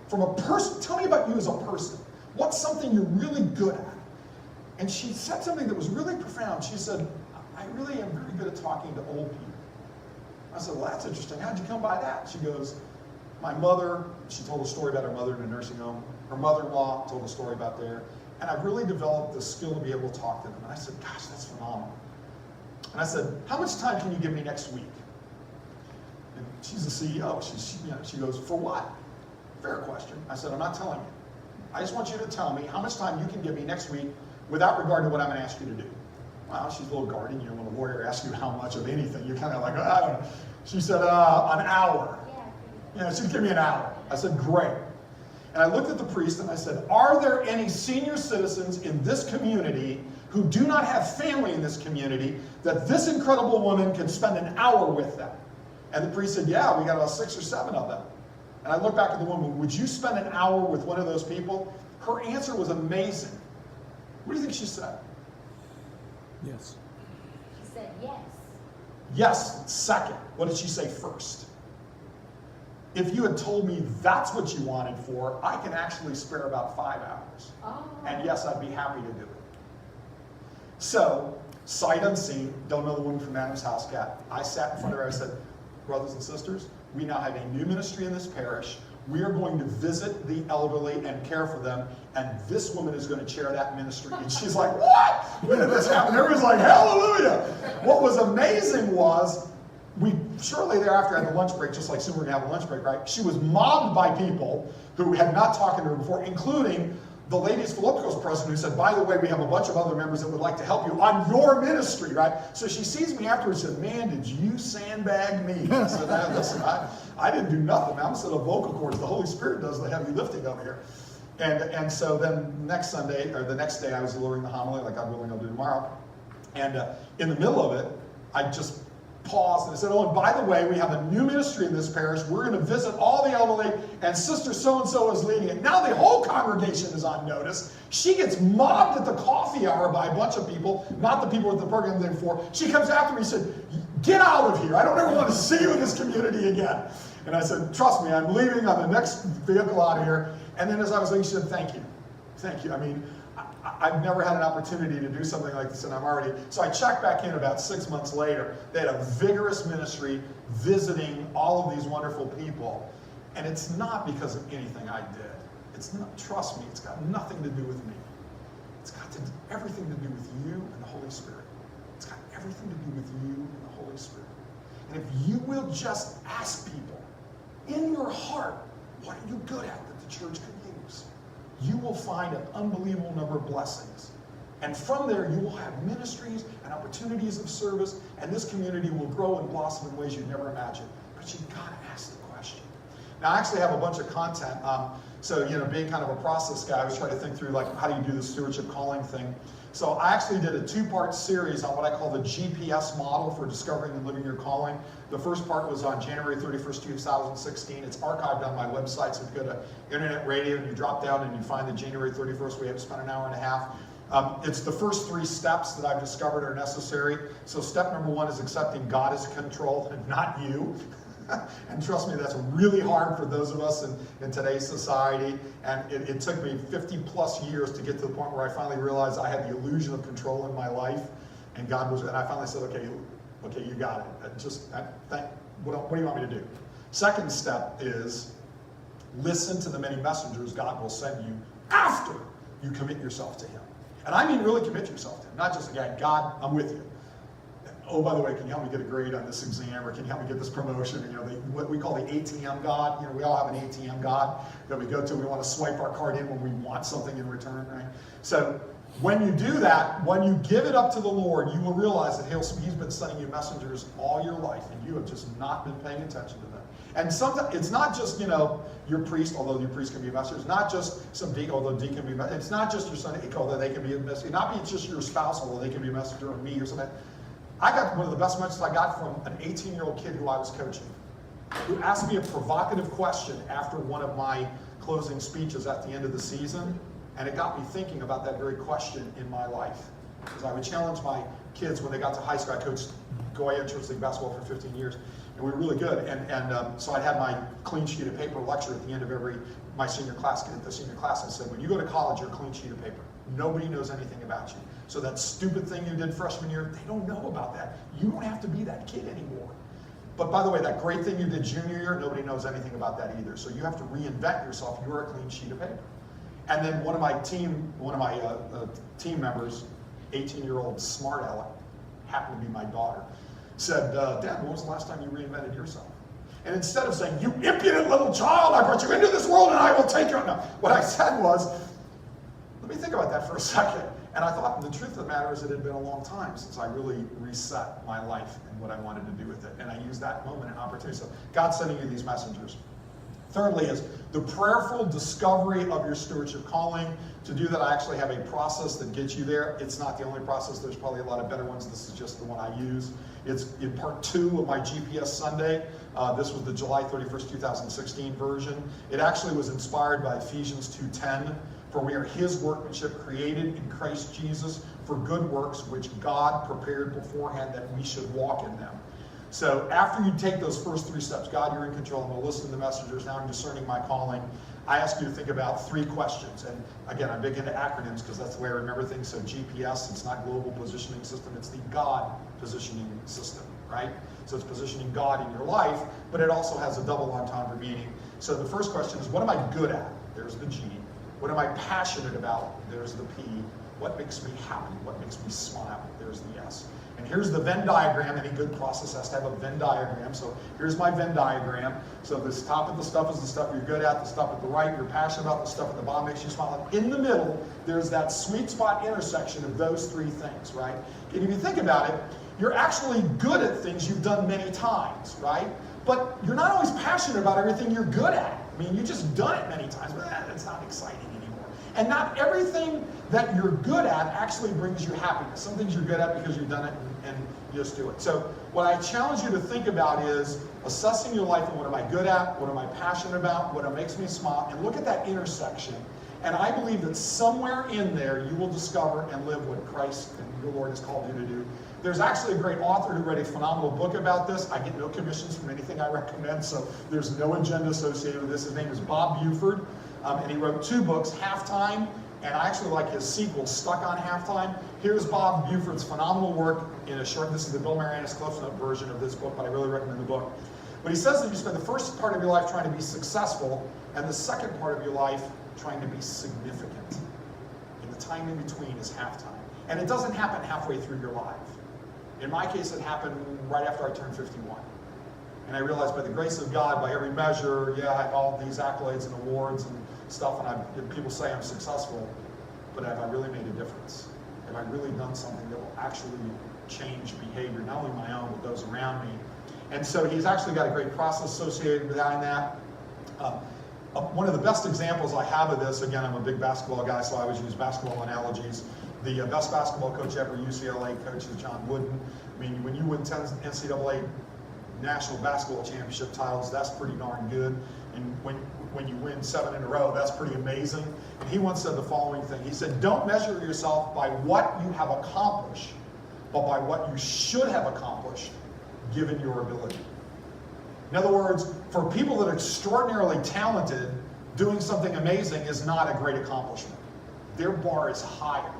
From a person, tell me about you as a person. What's something you're really good at? And she said something that was really profound. She said, I really am very good at talking to old people. I said, well, that's interesting. How'd you come by that? She goes, my mother, she told a story about her mother in a nursing home. Her mother-in-law told a story about there. And I've really developed the skill to be able to talk to them. And I said, gosh, that's phenomenal. And I said, how much time can you give me next week? And she's the CEO. She goes, for what? Fair question. I said, I'm not telling you. I just want you to tell me how much time you can give me next week without regard to what I'm going to ask you to do. Well, she's a little guarded. You know, when a lawyer asks you how much of anything, you're kind of like, I don't know. She said, an hour. She'd give me an hour. I said, great. And I looked at the priest and I said, are there any senior citizens in this community who do not have family in this community that this incredible woman can spend an hour with them? And the priest said, yeah, we got about 6 or 7 of them. And I looked back at the woman, would you spend an hour with one of those people? Her answer was amazing. What do you think she said? Yes. She said yes. Yes, second. What did she say first? If you had told me that's what you wanted for, I can actually spare about 5 hours. Oh. And yes, I'd be happy to do it. So, sight unseen, don't know the woman from Adam's house cat. I sat in front of her, I said, brothers and sisters, we now have a new ministry in this parish. We are going to visit the elderly and care for them, and this woman is going to chair that ministry. And she's like, what? When did this happen? Everyone's like, hallelujah. What was amazing was, we shortly thereafter had the lunch break, just like soon we're going to have a lunch break, right? She was mobbed by people who had not talked to her before, including the Ladies Philippicos president, who said, by the way, we have a bunch of other members that would like to help you on your ministry, right? So she sees me afterwards and said, man, did you sandbag me? I said, listen, I didn't do nothing. I'm set of vocal cords. The Holy Spirit does the heavy lifting over here. And so then next Sunday, or the next day, I was delivering the homily, like God willing I'll do tomorrow. And in the middle of it, I just paused and I said, oh, and by the way, we have a new ministry in this parish. We're going to visit all the elderly, and Sister so-and-so is leading it. Now the whole congregation is on notice. She gets mobbed at the coffee hour by a bunch of people, not the people at the program day before. She comes after me and said, get out of here. I don't ever want to see you in this community again. And I said, trust me, I'm leaving on the next vehicle out of here. And then as I was leaving, she said, thank you. Thank you. I mean, I've never had an opportunity to do something like this, and I'm already, so I checked back in about 6 months later. They had a vigorous ministry visiting all of these wonderful people, and it's not because of anything I did. It's not, trust me, it's got nothing to do with me. It's got everything to do with you and the Holy Spirit. It's got everything to do with you and the Holy Spirit. And if you will just ask people in your heart, what are you good at that the church could use? You will find an unbelievable number of blessings. And from there, you will have ministries and opportunities of service, and this community will grow and blossom in ways you'd never imagined. But you've got to ask the question. Now, I actually have a bunch of content. So, being kind of a process guy, I was trying to think through, like, how do you do the stewardship calling thing? So I actually did a 2-part series on what I call the GPS model for discovering and living your calling. The first part was on January 31st, 2016. It's archived on my website, so if you go to Internet Radio and you drop down and you find the January 31st, we have to spend an hour and a half. It's the first 3 steps that I've discovered are necessary. So step number 1 is accepting God is control and not you. And trust me, that's really hard for those of us in today's society. And it took me 50 plus years to get to the point where I finally realized I had the illusion of control in my life. And God was, and I finally said, okay, you got it. What do you want me to do? Second step is listen to the many messengers God will send you after you commit yourself to Him. And I mean really commit yourself to Him, not just, again, God, I'm with you. Oh, by the way, can you help me get a grade on this exam, or can you help me get this promotion? What we call the ATM God. We all have an ATM God that we go to. We want to swipe our card in when we want something in return, right? So when you do that, when you give it up to the Lord, you will realize that He's been sending you messengers all your life, and you have just not been paying attention to them. And sometimes it's not just, your priest, although your priest can be a messenger. It's not just some deacon, although deacon can be a messenger. It's not just your son, although they can be a messenger. Not just your spouse, although they can be a messenger, or me or something. I got one of the best messages I got from an 18-year-old kid who I was coaching, who asked me a provocative question after one of my closing speeches at the end of the season. And it got me thinking about that very question in my life. Because I would challenge my kids when they got to high school. I coached Goya Church League basketball for 15 years, and we were really good. And so I'd have my clean sheet of paper lecture at the end of my senior class. At the senior class, I said, when you go to college, you're a clean sheet of paper. Nobody knows anything about you. So that stupid thing you did freshman year, they don't know about that. You don't have to be that kid anymore. But by the way, that great thing you did junior year, nobody knows anything about that either. So you have to reinvent yourself. You're a clean sheet of paper. And then one of my team members, 18-year-old smart aleck, happened to be my daughter, said, Dad, when was the last time you reinvented yourself? And instead of saying, you impudent little child, I brought you into this world and I will take you. No, what I said was, let me think about that for a second. And I thought, the truth of the matter is it had been a long time since I really reset my life and what I wanted to do with it. And I used that moment and opportunity. So God's sending you these messengers. Thirdly is the prayerful discovery of your stewardship calling. To do that, I actually have a process that gets you there. It's not the only process. There's probably a lot of better ones. This is just the one I use. It's in part 2 of my GPS Sunday. This was the July 31st, 2016 version. It actually was inspired by Ephesians 2:10. For we are his workmanship, created in Christ Jesus for good works, which God prepared beforehand that we should walk in them. So after you take those first 3 steps, God, you're in control. I'm going to listen to the messengers. Now I'm discerning my calling. I ask you to think about 3 questions. And again, I'm big into acronyms because that's the way I remember things. So GPS, it's not global positioning system. It's the God positioning system, right? So it's positioning God in your life, but it also has a double entendre meaning. So the first question is, what am I good at? There's the G. What am I passionate about? There's the P. What makes me happy? What makes me smile? There's the S. And here's the Venn diagram. Any good process has to have a Venn diagram. So here's my Venn diagram. So this top of the stuff is the stuff you're good at. The stuff at the right you're passionate about. The stuff at the bottom makes you smile. And in the middle, there's that sweet spot intersection of those 3 things, right? And if you think about it, you're actually good at things you've done many times, right? But you're not always passionate about everything you're good at. I mean, you've just done it many times, but it's not exciting anymore. And not everything that you're good at actually brings you happiness. Some things you're good at because you've done it and you just do it. So what I challenge you to think about is assessing your life and what am I good at, what am I passionate about, what makes me smile, and look at that intersection. And I believe that somewhere in there you will discover and live what Christ and your Lord has called you to do. There's actually a great author who wrote a phenomenal book about this. I get no commissions from anything I recommend, so there's no agenda associated with this. His name is Bob Buford, and he wrote 2 books, Halftime, and I actually like his sequel, Stuck on Halftime. Here's Bob Buford's phenomenal work in a short, this is the Bill Marianes Cliff Note version of this book, but I really recommend the book. But he says that you spend the first part of your life trying to be successful, and the second part of your life trying to be significant. And the time in between is halftime. And it doesn't happen halfway through your life. In my case, it happened right after I turned 51. And I realized by the grace of God, by every measure, yeah, I have all these accolades and awards and stuff, and people say I'm successful, but have I really made a difference? Have I really done something that will actually change behavior, not only my own, but those around me? And so he's actually got a great process associated with that. One of the best examples I have of this, again, I'm a big basketball guy, so I always use basketball analogies. The best basketball coach ever, UCLA coach, is John Wooden. I mean, when you win 10 NCAA national basketball championship titles, that's pretty darn good. And when you win 7 in a row, that's pretty amazing. And he once said the following thing. He said, don't measure yourself by what you have accomplished, but by what you should have accomplished, given your ability. In other words, for people that are extraordinarily talented, doing something amazing is not a great accomplishment. Their bar is higher.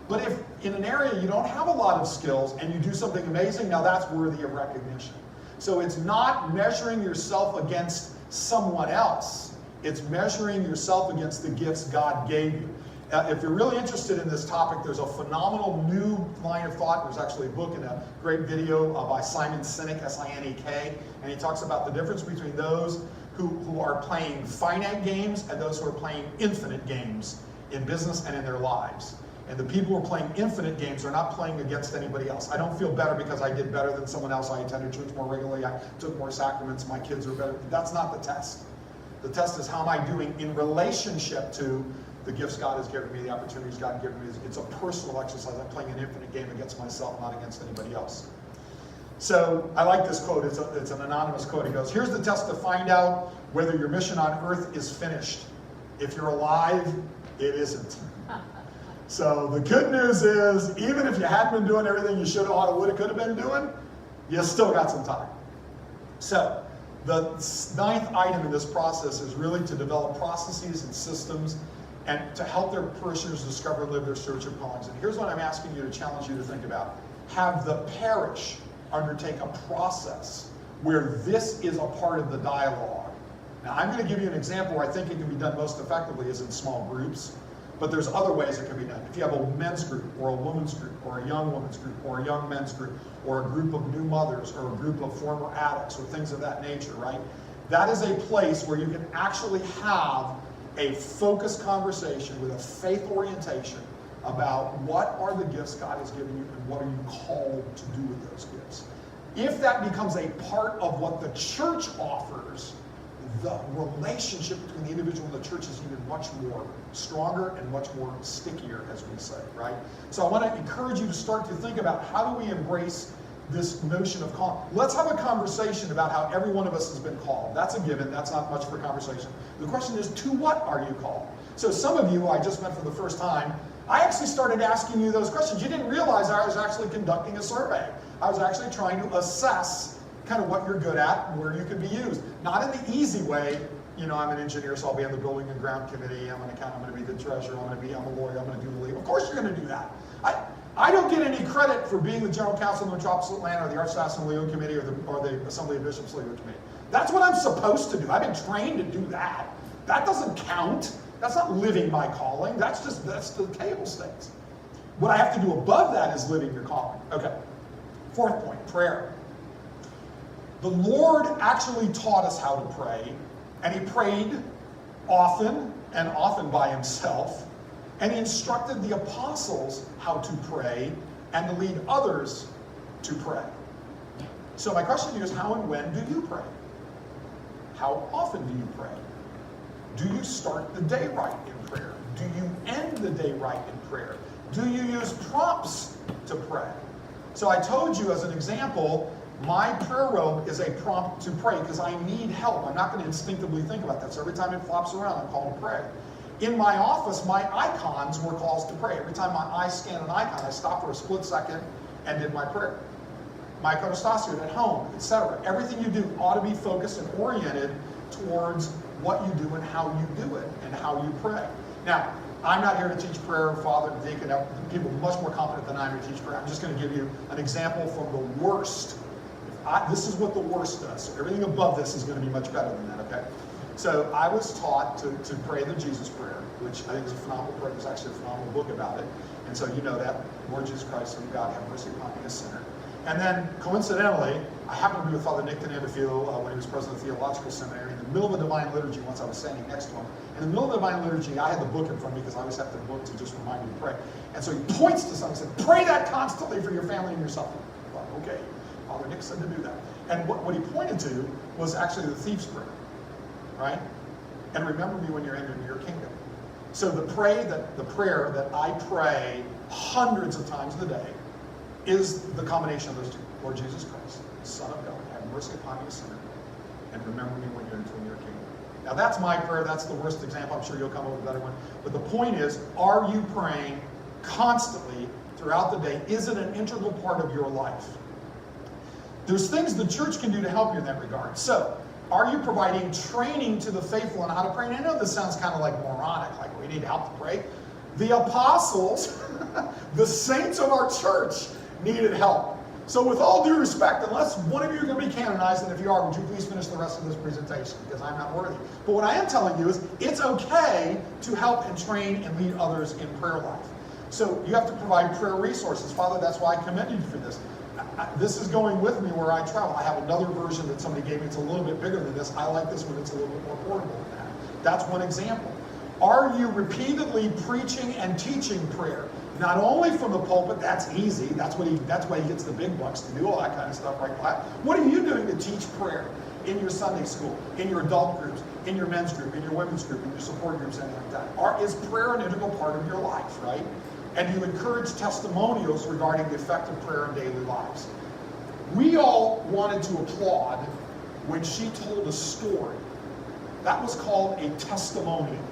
But if in an area you don't have a lot of skills and you do something amazing, now that's worthy of recognition. So it's not measuring yourself against someone else. It's measuring yourself against the gifts God gave you. If you're really interested in this topic, there's a phenomenal new line of thought. There's actually a book and a great video by Simon Sinek, S-I-N-E-K, and he talks about the difference between those who are playing finite games and those who are playing infinite games in business and in their lives. And the people who are playing infinite games are not playing against anybody else. I don't feel better because I did better than someone else. I attended church more regularly. I took more sacraments. My kids are better. That's not the test. The test is how am I doing in relationship to the gifts God has given me, the opportunities God has given me. It's a personal exercise. I'm playing an infinite game against myself, not against anybody else. So I like this quote. It's an anonymous quote. He goes, here's the test to find out whether your mission on earth is finished. If you're alive, It isn't. So the good news is, even if you hadn't been doing everything you should have, ought have, would have, could have been doing, you still got some time. So the ninth item in this process is really to develop processes and systems and to help their parishioners discover and live their spiritual callings. And here's what I'm asking you to challenge you to think about. Have the parish undertake a process where this is a part of the dialogue. Now, I'm going to give you an example where I think it can be done most effectively is in small groups, but there's other ways it can be done. If you have a men's group, or a women's group, or a young women's group, or a young men's group, or a group of new mothers, or a group of former addicts, or things of that nature, right? That is a place where you can actually have a focused conversation with a faith orientation about what are the gifts God has given you and what are you called to do with those gifts. If that becomes a part of what the church offers, the relationship between the individual and the church is even much more stronger and much more stickier, as we say, right? So I want to encourage you to start to think about how do we embrace this notion of call. Let's have a conversation about how every one of us has been called. That's a given. That's not much for conversation. The question is, to what are you called? So some of you I just met for the first time, I actually started asking you those questions. You didn't realize I was actually conducting a survey. I was actually trying to assess kind of what you're good at and where you can be used. Not in the easy way, you know, I'm an engineer, so I'll be on the building and ground committee, I'm an accountant, I'm going to be the treasurer, I'm a lawyer, I'm going to do the legal. Of course you're going to do that. I don't get any credit for being the general counsel of the Metropolis of Atlanta or the Archdiocesan Legal Committee or the Assembly of Bishops Legal Committee. That's what I'm supposed to do. I've been trained to do that. That doesn't count. That's not living my calling. That's the table stakes. What I have to do above that is living your calling. Okay. Fourth point, prayer. The Lord actually taught us how to pray, and he prayed often and often by himself, and he instructed the apostles how to pray and to lead others to pray. So my question to you is, how and when do you pray? How often do you pray? Do you start the day right in prayer? Do you end the day right in prayer? Do you use prompts to pray? So I told you as an example, my prayer robe is a prompt to pray because I need help. I'm not going to instinctively think about that. So every time it flops around, I'm called to pray. In my office, my icons were calls to pray. Every time my eye scanned an icon, I stopped for a split second and did my prayer. My iconostasio at home, etc. Everything you do ought to be focused and oriented towards what you do and how you do it and how you pray. Now, I'm not here to teach prayer, Father, Deacon, people much more competent than I am to teach prayer. I'm just going to give you an example from the worst. This is what the worst does. So everything above this is going to be much better than that, okay? So I was taught to pray the Jesus Prayer, which I think is a phenomenal prayer. There's actually a phenomenal book about it. And so you know that. Lord Jesus Christ, Son of God, have mercy upon me, a sinner. And then, coincidentally, I happened to be with Father Nick D'Andafiel when he was president of the Theological Seminary. In the middle of the Divine Liturgy, once I was standing next to him, in the middle of the Divine Liturgy, I had the book in front of me because I always have the book to just remind me to pray. And so he points to something and said, pray that constantly for your family and yourself. I thought, okay, Father Nick said to do that. And what he pointed to was actually the thief's prayer, right? And remember me when you're entering your kingdom. So the prayer that I pray hundreds of times a day is the combination of those two. Lord Jesus Christ, Son of God, have mercy upon me, a sinner, and remember me when you're entering your kingdom. Now that's my prayer. That's the worst example. I'm sure you'll come up with a better one. But the point is, are you praying constantly throughout the day? Is it an integral part of your life? There's things the church can do to help you in that regard. So, are you providing training to the faithful on how to pray? And I know this sounds kind of like moronic, like we need help to pray. The apostles, the saints of our church, needed help. So with all due respect, unless one of you are going to be canonized, and if you are, would you please finish the rest of this presentation, because I'm not worthy. But what I am telling you is, it's okay to help and train and lead others in prayer life. So you have to provide prayer resources. Father, that's why I commend you for this. This is going with me where I travel. I have another version that somebody gave me. It's a little bit bigger than this. I like this one. It's a little bit more portable than that. That's one example. Are you repeatedly preaching and teaching prayer? Not only from the pulpit, that's easy. That's why he gets the big bucks to do all that kind of stuff, right? What are you doing to teach prayer in your Sunday school, in your adult groups, in your men's group, in your women's group, in your support groups, anything like that? Is prayer an integral part of your life, right? And you encourage testimonials regarding the effect of prayer in daily lives. We all wanted to applaud when she told a story. That was called a testimonial.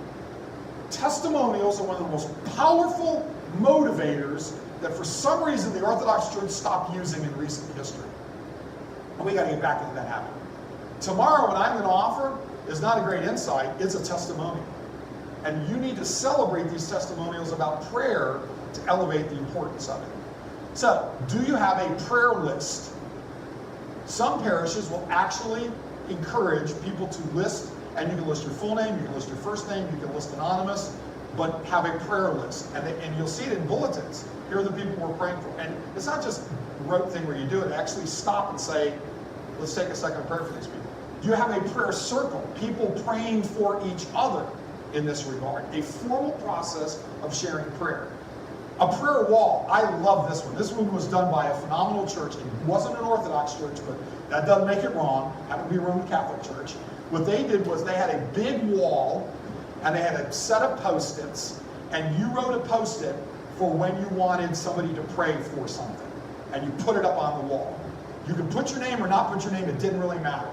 Testimonials are one of the most powerful motivators that for some reason the Orthodox Church stopped using in recent history. And we got to get back into that habit. Tomorrow, what I'm going to offer is not a great insight, it's a testimonial. And you need to celebrate these testimonials about prayer to elevate the importance of it. So, do you have a prayer list? Some parishes will actually encourage people to list, and you can list your full name, you can list your first name, you can list anonymous, but have a prayer list. And you'll see it in bulletins. Here are the people we're praying for. And it's not just a rote thing where you do it. Actually stop and say, let's take a second to pray for these people. Do you have a prayer circle? People praying for each other in this regard. A formal process of sharing prayer. A prayer wall. I love this one. This one was done by a phenomenal church. It wasn't an Orthodox church, but that doesn't make it wrong. It happened to be a Roman Catholic church. What they did was they had a big wall, and they had a set of Post-its, and you wrote a Post-it for when you wanted somebody to pray for something, and you put it up on the wall. You could put your name or not put your name, it didn't really matter.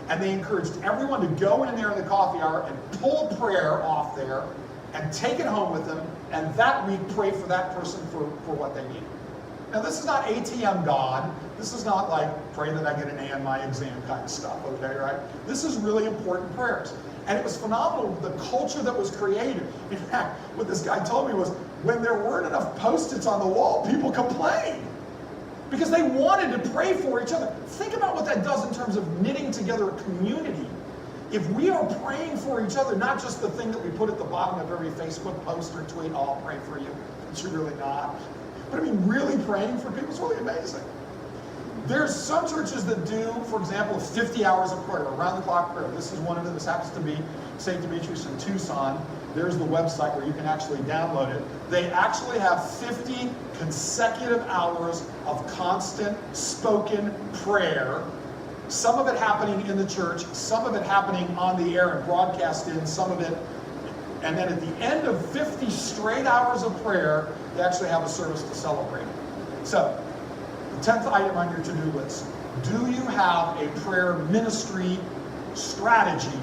And they encouraged everyone to go in there in the coffee hour and pull a prayer off there and take it home with them, and that week pray for that person for what they need. Now this is not ATM God. This is not like pray that I get an A on my exam kind of stuff, okay, right? This is really important prayers. And it was phenomenal, the culture that was created. In fact, what this guy told me was, when there weren't enough Post-its on the wall, people complained. Because they wanted to pray for each other. Think about what that does in terms of knitting together a community. If we are praying for each other, not just the thing that we put at the bottom of every Facebook post or tweet, oh, I'll pray for you, but you're really not. But I mean, really praying for people is really amazing. There's some churches that do, for example, 50 hours of prayer, around-the-clock prayer. This is one of them. This happens to be St. Demetrius in Tucson. There's the website where you can actually download it. They actually have 50 consecutive hours of constant spoken prayer. Some of it happening in the church, some of it happening on the air and broadcast in, some of it. And then at the end of 50 straight hours of prayer, they actually have a service to celebrate it. So, the 10th item on your to-do list. Do you have a prayer ministry strategy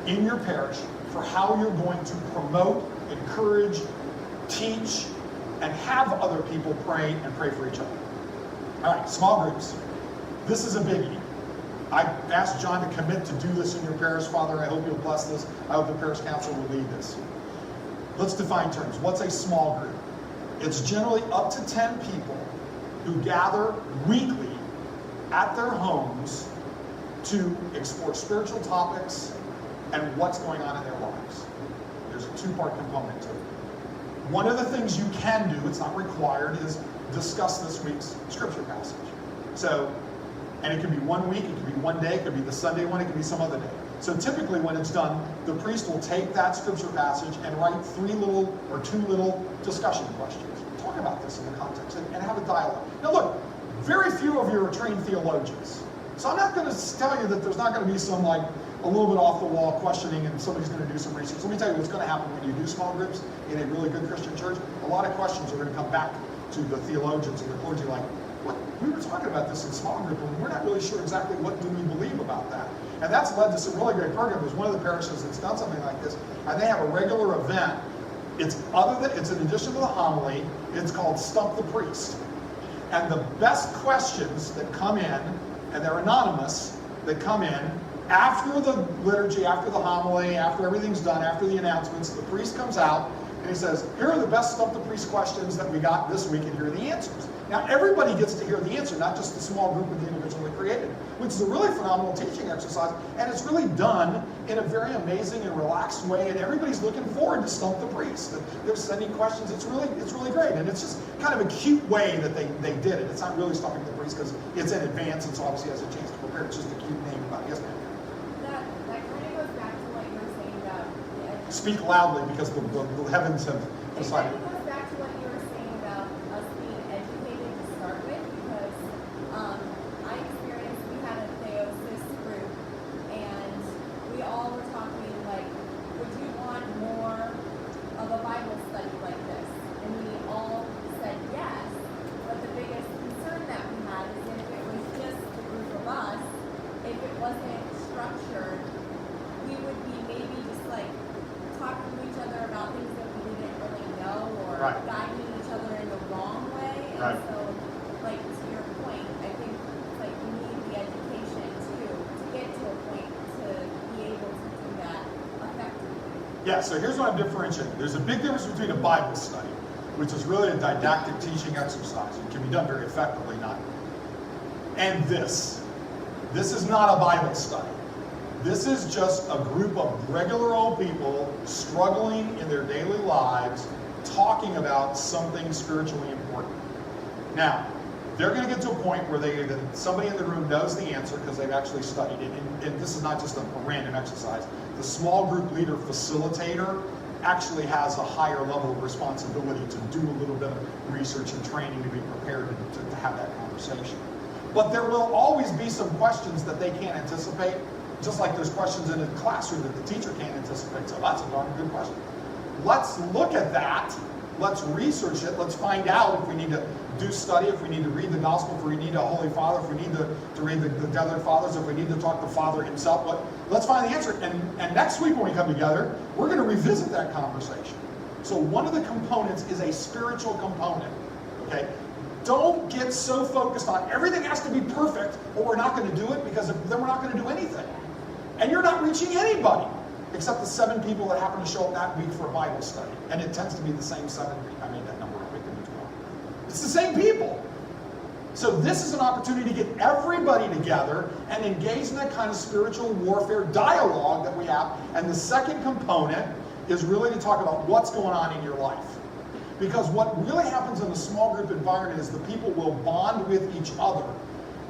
in your parish for how you're going to promote, encourage, teach, and have other people pray and pray for each other? All right, small groups. This is a biggie. I asked John to commit to do this in your parish. Father, I hope you'll bless this. I hope the parish council will lead this. Let's define terms. What's a small group? It's generally up to 10 people who gather weekly at their homes to explore spiritual topics and what's going on in their lives. There's a two-part component to it. One of the things you can do, it's not required, is discuss this week's scripture passage. So, and it could be 1 week, it could be 1 day, it could be the Sunday one, it could be some other day. So typically when it's done, the priest will take that scripture passage and write 3 little or 2 little discussion questions. Talk about this in the context and have a dialogue. Now look, very few of you are trained theologians. So I'm not going to tell you that there's not going to be some like a little bit off the wall questioning and somebody's going to do some research. Let me tell you what's going to happen when you do small groups in a really good Christian church. A lot of questions are going to come back to the theologians and the clergy like, what, we were talking about this in small group and we're not really sure exactly what do we believe about that. And that's led to some really great programs. There's one of the parishes that's done something like this, and they have a regular event. It's in addition to the homily, it's called Stump the Priest. And the best questions that come in, and they're anonymous, that come in after the liturgy, after the homily, after everything's done, after the announcements, the priest comes out and he says, here are the best Stump the Priest questions that we got this week, and here are the answers. Now everybody gets to hear the answer, not just the small group of the individual that created it, which is a really phenomenal teaching exercise, and it's really done in a very amazing and relaxed way, and everybody's looking forward to Stump the Priest. They're sending questions. It's really great, and it's just kind of a cute way that they did it. It's not really Stumping the Priest because it's in advance, and so obviously has a chance to prepare. It's just a cute name about it. Yes, ma'am. That kind of goes back to what you were saying about the Speak loudly because the heavens have decided. It kind of goes back to what you were saying about us being educated to start with, because I experienced, we had a theosis group, and we all were talking like, would you want more of a Bible study like this? And we all said yes, but the biggest concern that we had is if it was just the group of us, if it wasn't structured, we would be maybe just like talking to each other about things Right. guiding each other in the wrong way. And Right. so, like, to your point, I think like you need the education too to get to a point to be able to do that effectively. Yeah, so here's what I'm differentiating. There's a big difference between a Bible study, which is really a didactic teaching exercise. It can be done very effectively, and this. This is not a Bible study. This is just a group of regular old people struggling in their daily lives, talking about something spiritually important. Now, they're going to get to a point where somebody in the room knows the answer because they've actually studied it. And this is not just a random exercise. The small group leader facilitator actually has a higher level of responsibility to do a little bit of research and training to be prepared to have that conversation. But there will always be some questions that they can't anticipate, just like there's questions in a classroom that the teacher can't anticipate. So that's a darn good question. Let's look at that. Let's research it. Let's find out if we need to do study, if we need to read the gospel, if we need a Holy Father, if we need to read the other fathers, if we need to talk to Father himself. But let's find the answer. And next week when we come together, we're going to revisit that conversation. So one of the components is a spiritual component. Okay? Don't get so focused on everything has to be perfect or we're not going to do it, because then we're not going to do anything. And you're not reaching anybody except the 7 people that happen to show up that week for a Bible study. And it tends to be the same 7. I made that number up. It could be 12. It's the same people. So this is an opportunity to get everybody together and engage in that kind of spiritual warfare dialogue that we have. And the second component is really to talk about what's going on in your life. Because what really happens in a small group environment is the people will bond with each other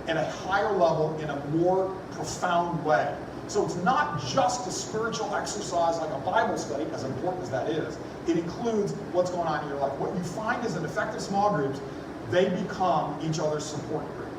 at a higher level in a more profound way. So it's not just a spiritual exercise like a Bible study, as important as that is. It includes what's going on in your life. What you find is in effective small groups, they become each other's support group.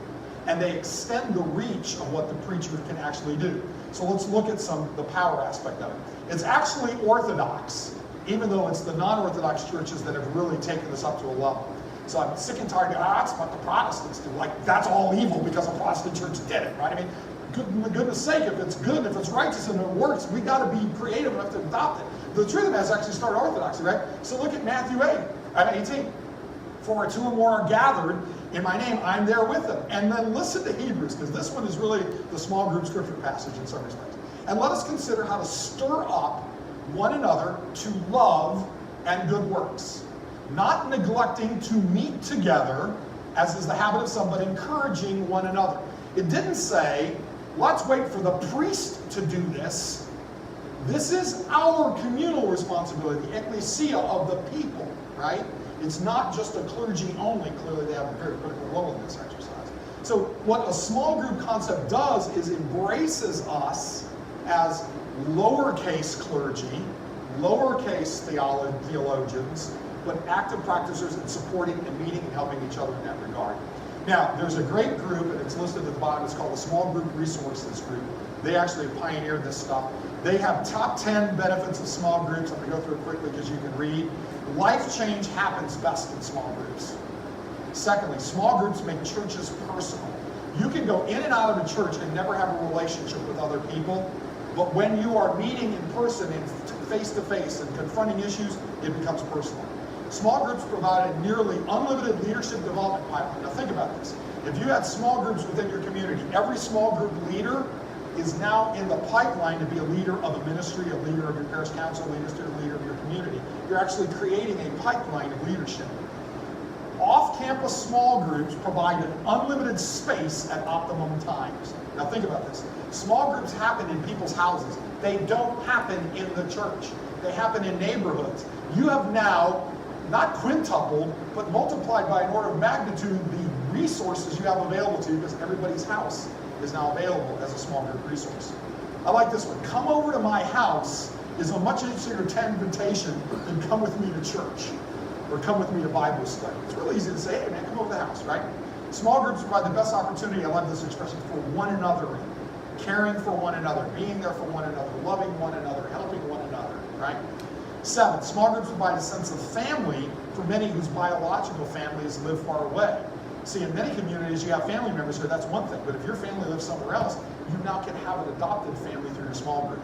And they extend the reach of what the preacher can actually do. So let's look at the power aspect of it. It's actually orthodox, even though it's the non-Orthodox churches that have really taken this up to a level. So I'm sick and tired of, that's what the Protestants do. Like, that's all evil because a Protestant church did it, right? I mean, goodness sake, if it's good, if it's righteous and it works, we got to be creative enough to adopt it. The truth of it is actually started Orthodoxy, right? So look at Matthew 18. For where 2 or more are gathered in my name, I'm there with them. And then listen to Hebrews, because this one is really the small group scripture passage in some respects. And let us consider how to stir up one another to love and good works, not neglecting to meet together, as is the habit of some, but encouraging one another. It didn't say, let's wait for the priest to do this. This is our communal responsibility, the ecclesia of the people, right? It's not just a clergy only. Clearly, they have a very critical role in this exercise. So what a small group concept does is embraces us as lowercase clergy, lowercase theologians, but active practitioners in supporting and meeting and helping each other in that regard. Now, there's a great group, and it's listed at the bottom. It's called the Small Group Resources Group. They actually pioneered this stuff. They have top 10 benefits of small groups. I'm going to go through it quickly because you can read. Life change happens best in small groups. Secondly, small groups make churches personal. You can go in and out of a church and never have a relationship with other people, but when you are meeting in person and face-to-face and confronting issues, it becomes personal. Small groups provide a nearly unlimited leadership development pipeline. Now think about this. If you had small groups within your community, every small group leader is now in the pipeline to be a leader of a ministry, a leader of your parish council, a leader of your community. You're actually creating a pipeline of leadership. Off-campus small groups provide an unlimited space at optimum times. Now think about this. Small groups happen in people's houses. They don't happen in the church. They happen in neighborhoods. You have now not quintupled, but multiplied by an order of magnitude the resources you have available to you, because everybody's house is now available as a small group resource. I like this one. Come over to my house is a much easier invitation than come with me to church or come with me to Bible study. It's really easy to say, hey man, come over to the house, right? Small groups provide the best opportunity, I love this expression, for one another, caring for one another, being there for one another, loving one another, helping one another, right? 7, small groups provide a sense of family for many whose biological families live far away. See, in many communities, you have family members here, that's one thing, but if your family lives somewhere else, you now can have an adopted family through your small group.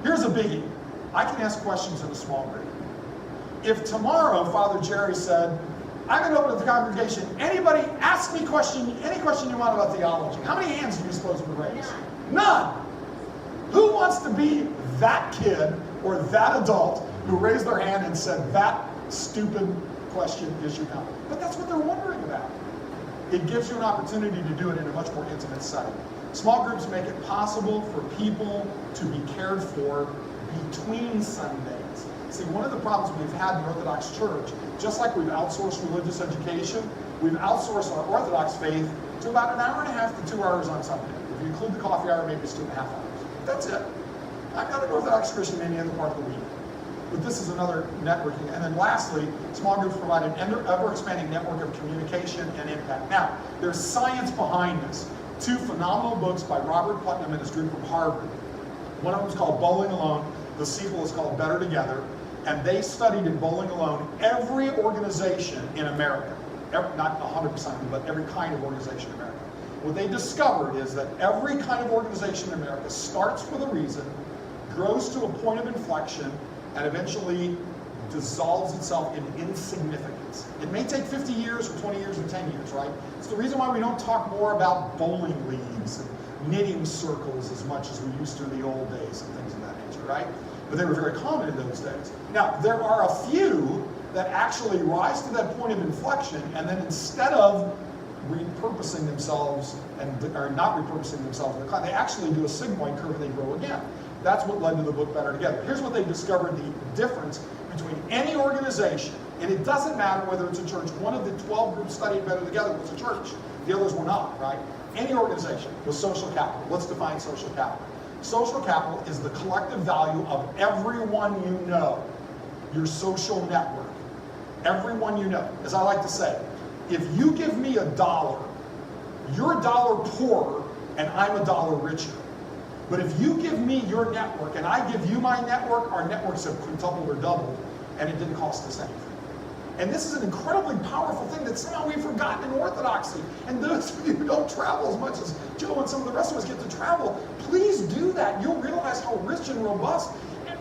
Here's a biggie. I can ask questions in a small group. if tomorrow Father Jerry said, I'm going to open up the congregation, anybody ask me any question you want about theology, how many hands do you suppose would raise? None. Who wants to be that kid or that adult who raised their hand and said, that stupid question is you know? But that's what they're wondering about. It gives you an opportunity to do it in a much more intimate setting. Small groups make it possible for people to be cared for between Sundays. See, one of the problems we've had in the Orthodox Church, just like we've outsourced religious education, we've outsourced our Orthodox faith to about an hour and a half to 2 hours on Sunday. If you include the coffee hour, maybe it's 2.5 hours. That's it. I'm not an Orthodox Christian any other part of the week. But this is another networking. And then lastly, small groups provide an ever-expanding network of communication and impact. Now, there's science behind this. 2 phenomenal books by Robert Putnam and his group from Harvard. One of them is called Bowling Alone. The sequel is called Better Together. And they studied in Bowling Alone every organization in America. Not 100%, but every kind of organization in America. What they discovered is that every kind of organization in America starts with a reason, grows to a point of inflection, and eventually dissolves itself in insignificance. It may take 50 years or 20 years or 10 years, right? It's the reason why we don't talk more about bowling leagues and knitting circles as much as we used to in the old days and things of that nature, right? But they were very common in those days. Now, there are a few that actually rise to that point of inflection, and then instead of repurposing themselves or not repurposing themselves, they actually do a sigmoid curve and they grow again. That's what led to the book Better Together. Here's what they discovered the difference between any organization, and it doesn't matter whether it's a church. One of the 12 groups studied Better Together was a church. The others were not, right? Any organization with social capital. Let's define social capital. Social capital is the collective value of everyone you know, your social network. Everyone you know. As I like to say, if you give me $1, you're $1 poorer and I'm $1 richer. But if you give me your network and I give you my network, our networks have quintupled or doubled, and it didn't cost us anything. And this is an incredibly powerful thing that somehow we've forgotten in Orthodoxy. And those of you who don't travel as much as Joe and some of the rest of us get to travel, please do that. You'll realize how rich and robust.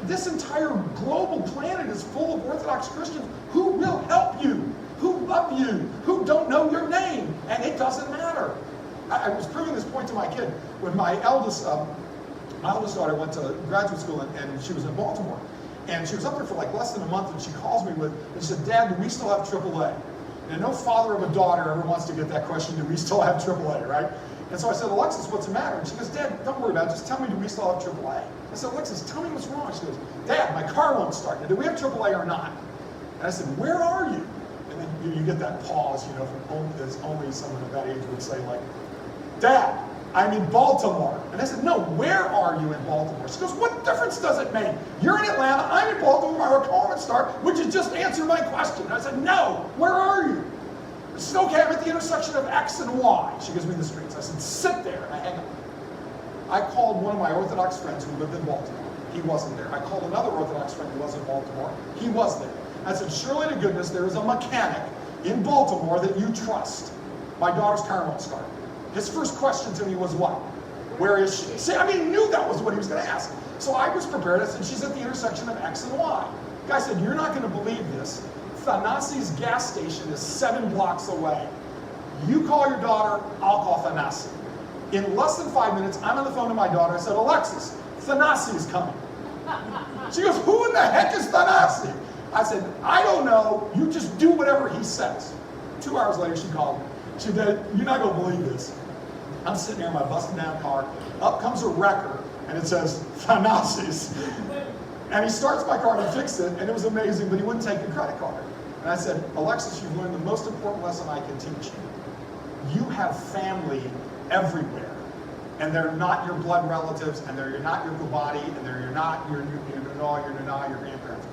This entire global planet is full of Orthodox Christians who will help you, who love you, who don't know your name, and it doesn't matter. I was proving this point to my kid when my eldest daughter went to graduate school and she was in Baltimore. And she was up there for like less than a month, and she calls me and she said, Dad, do we still have AAA? And no father of a daughter ever wants to get that question, do we still have AAA, right? And so I said, Alexis, what's the matter? And she goes, Dad, don't worry about it, just tell me, do we still have AAA? I said, Alexis, tell me what's wrong. She goes, Dad, my car won't start. Now, do we have AAA or not? And I said, where are you? And then you get that pause, as only someone of that age would say, like, Dad, I'm in Baltimore. And I said, no, where are you in Baltimore? She goes, what difference does it make? You're in Atlanta, I'm in Baltimore, my car won't start. Would you just answer my question? And I said, no, where are you? She said, okay, I'm at the intersection of X and Y. She gives me the streets. I said, sit there, and I hang up. I called one of my Orthodox friends who lived in Baltimore. He wasn't there. I called another Orthodox friend who was in Baltimore. He was there. I said, surely to goodness, there is a mechanic in Baltimore that you trust. My daughter's car won't start. His first question to me was what? Where is she? See, I knew that was what he was going to ask. So I was prepared. I said, she's at the intersection of X and Y. The guy said, you're not going to believe this. Thanasi's gas station is 7 blocks away. You call your daughter, I'll call Thanasi. In less than 5 minutes, I'm on the phone to my daughter. I said, Alexis, Thanasi is coming. She goes, who in the heck is Thanasi? I said, I don't know. You just do whatever he says. 2 hours later, she called me. She said, you're not going to believe this. I'm sitting there in my busted down car. Up comes a wrecker, and it says, Thanasi's. And he starts my car to fix it, and it was amazing, but he wouldn't take your credit card. And I said, Alexis, you've learned the most important lesson I can teach you. You have family everywhere, and they're not your blood relatives, and they're not your Gubati, and they're not your Nana, your grandparents.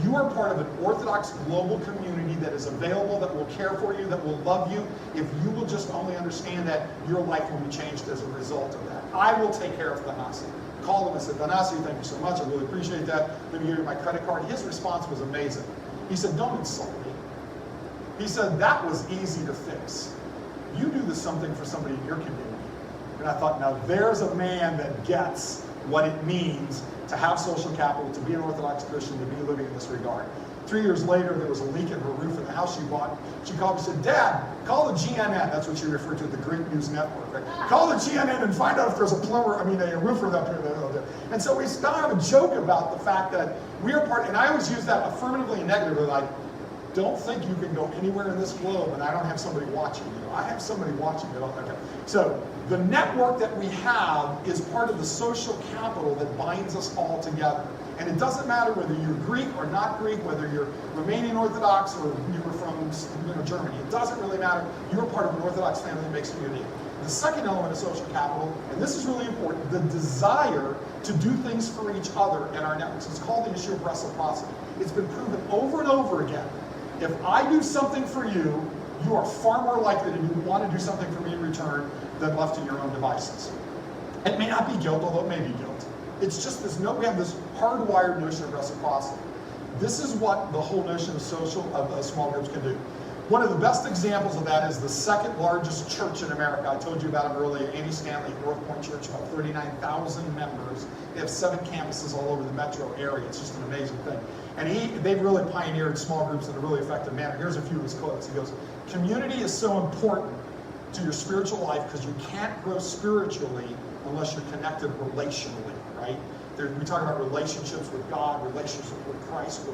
You are part of an Orthodox global community that is available, that will care for you, that will love you. If you will just only understand that, your life will be changed as a result of that. I will take care of Thanasi. Called him and said, Thanasi, thank you so much. I really appreciate that. Let me give you my credit card. His response was amazing. He said, don't insult me. He said, that was easy to fix. You do something for somebody in your community. And I thought, now there's a man that gets what it means to have social capital, to be an Orthodox Christian, to be living in this regard. 3 years later, there was a leak in her roof in the house she bought. She called me and said, Dad, call the GNN. That's what she referred to, the Greek News Network. Right? Call the GNN and find out if there's a roofer up here. And so we still have a joke about the fact that we are part, and I always use that affirmatively and negatively, like, don't think you can go anywhere in this globe and I don't have somebody watching you. I have somebody watching you. Okay. So the network that we have is part of the social capital that binds us all together. And it doesn't matter whether you're Greek or not Greek, whether you're Romanian Orthodox or you were from Germany. It doesn't really matter. You're part of an Orthodox family that makes you unique. The second element of social capital, and this is really important, the desire to do things for each other in our networks. It's called the issue of reciprocity. It's been proven over and over again. If I do something for you, you are far more likely to want to do something for me in return than left to your own devices. It may not be guilt, although it may be guilt. It's just this we have this hardwired notion of reciprocity. This is what the whole notion of small groups can do. One of the best examples of that is the second largest church in America. I told you about it earlier, Andy Stanley, North Point Church, about 39,000 members. They have 7 campuses all over the metro area. It's just an amazing thing. And they've really pioneered small groups in a really effective manner. Here's a few of his quotes. He goes, community is so important to your spiritual life because you can't grow spiritually unless you're connected relationally, right? We talk about relationships with God, relationships with Christ,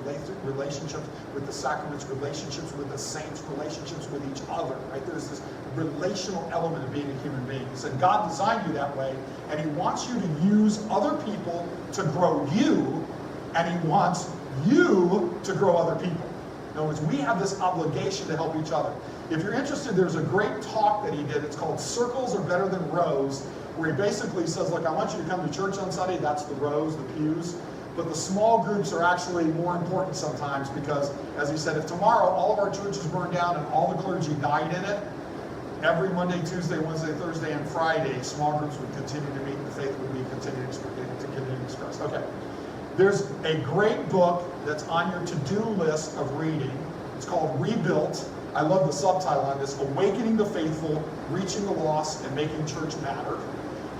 relationships with the sacraments, relationships with the saints, relationships with each other, right? There's this relational element of being a human being. He said God designed you that way, and he wants you to use other people to grow you, and he wants you to grow other people. In other words, we have this obligation to help each other. If you're interested, there's a great talk that he did. It's called Circles Are Better Than Rows, where he basically says, look, I want you to come to church on Sunday. That's the rows, the pews. But the small groups are actually more important sometimes because, as he said, if tomorrow all of our churches burned down and all the clergy died in it, every Monday, Tuesday, Wednesday, Thursday, and Friday, small groups would continue to meet and the faith would be continue to express. Okay. There's a great book that's on your to-do list of reading. It's called Rebuilt. I love the subtitle on this, Awakening the Faithful, Reaching the Lost, and Making Church Matter.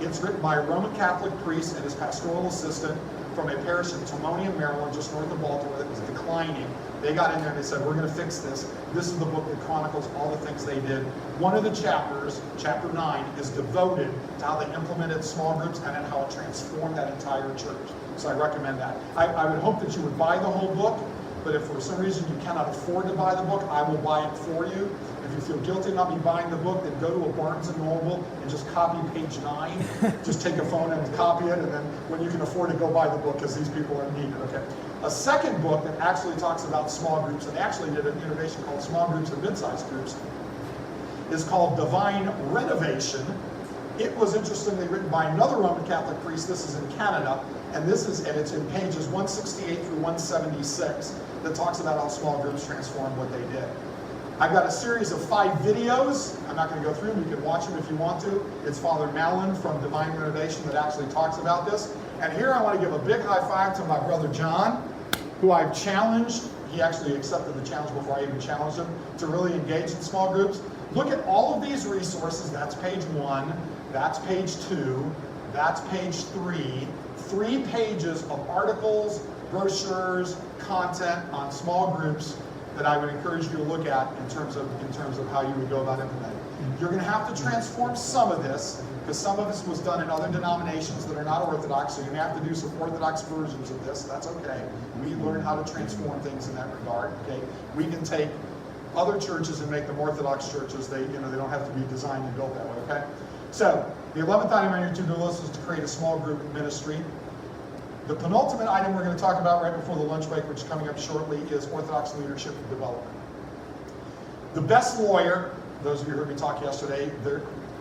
It's written by a Roman Catholic priest and his pastoral assistant from a parish in Timonium, Maryland, just north of Baltimore, that was declining. They got in there and they said, we're going to fix this. This is the book that chronicles all the things they did. One of the chapters, chapter 9, is devoted to how they implemented small groups and then how it transformed that entire church. So I recommend that. I would hope that you would buy the whole book, but if for some reason you cannot afford to buy the book, I will buy it for you. If you feel guilty about me buying the book, then go to a Barnes & Noble and just copy page 9. Just take a phone and copy it, and then when you can afford to go buy the book, because these people are needed, okay? A second book that actually talks about small groups, and actually did an innovation called Small Groups and Mid-Sized Groups, is called Divine Renovation. It was interestingly written by another Roman Catholic priest. This is in Canada, and it's in pages 168 through 176 that talks about how small groups transformed what they did. I've got a series of 5 videos. I'm not going to go through them. You can watch them if you want to. It's Father Malin from Divine Renovation that actually talks about this. And here I want to give a big high five to my brother John, who I've challenged. He actually accepted the challenge before I even challenged him to really engage in small groups. Look at all of these resources. That's page 1. That's page 2. That's page 3. 3 pages of articles, brochures, content on small groups that I would encourage you to look at in terms of how you would go about implementing. You're going to have to transform some of this because some of this was done in other denominations that are not Orthodox, so you may have to do some Orthodox versions of this. That's okay. We learn how to transform things in that regard. Okay, we can take other churches and make them Orthodox churches. They don't have to be designed and built that way. Okay, so the 11th item on your to-do list is to create a small group ministry. The penultimate item we're going to talk about right before the lunch break, which is coming up shortly, is Orthodox leadership and development. The best lawyer, those of you who heard me talk yesterday,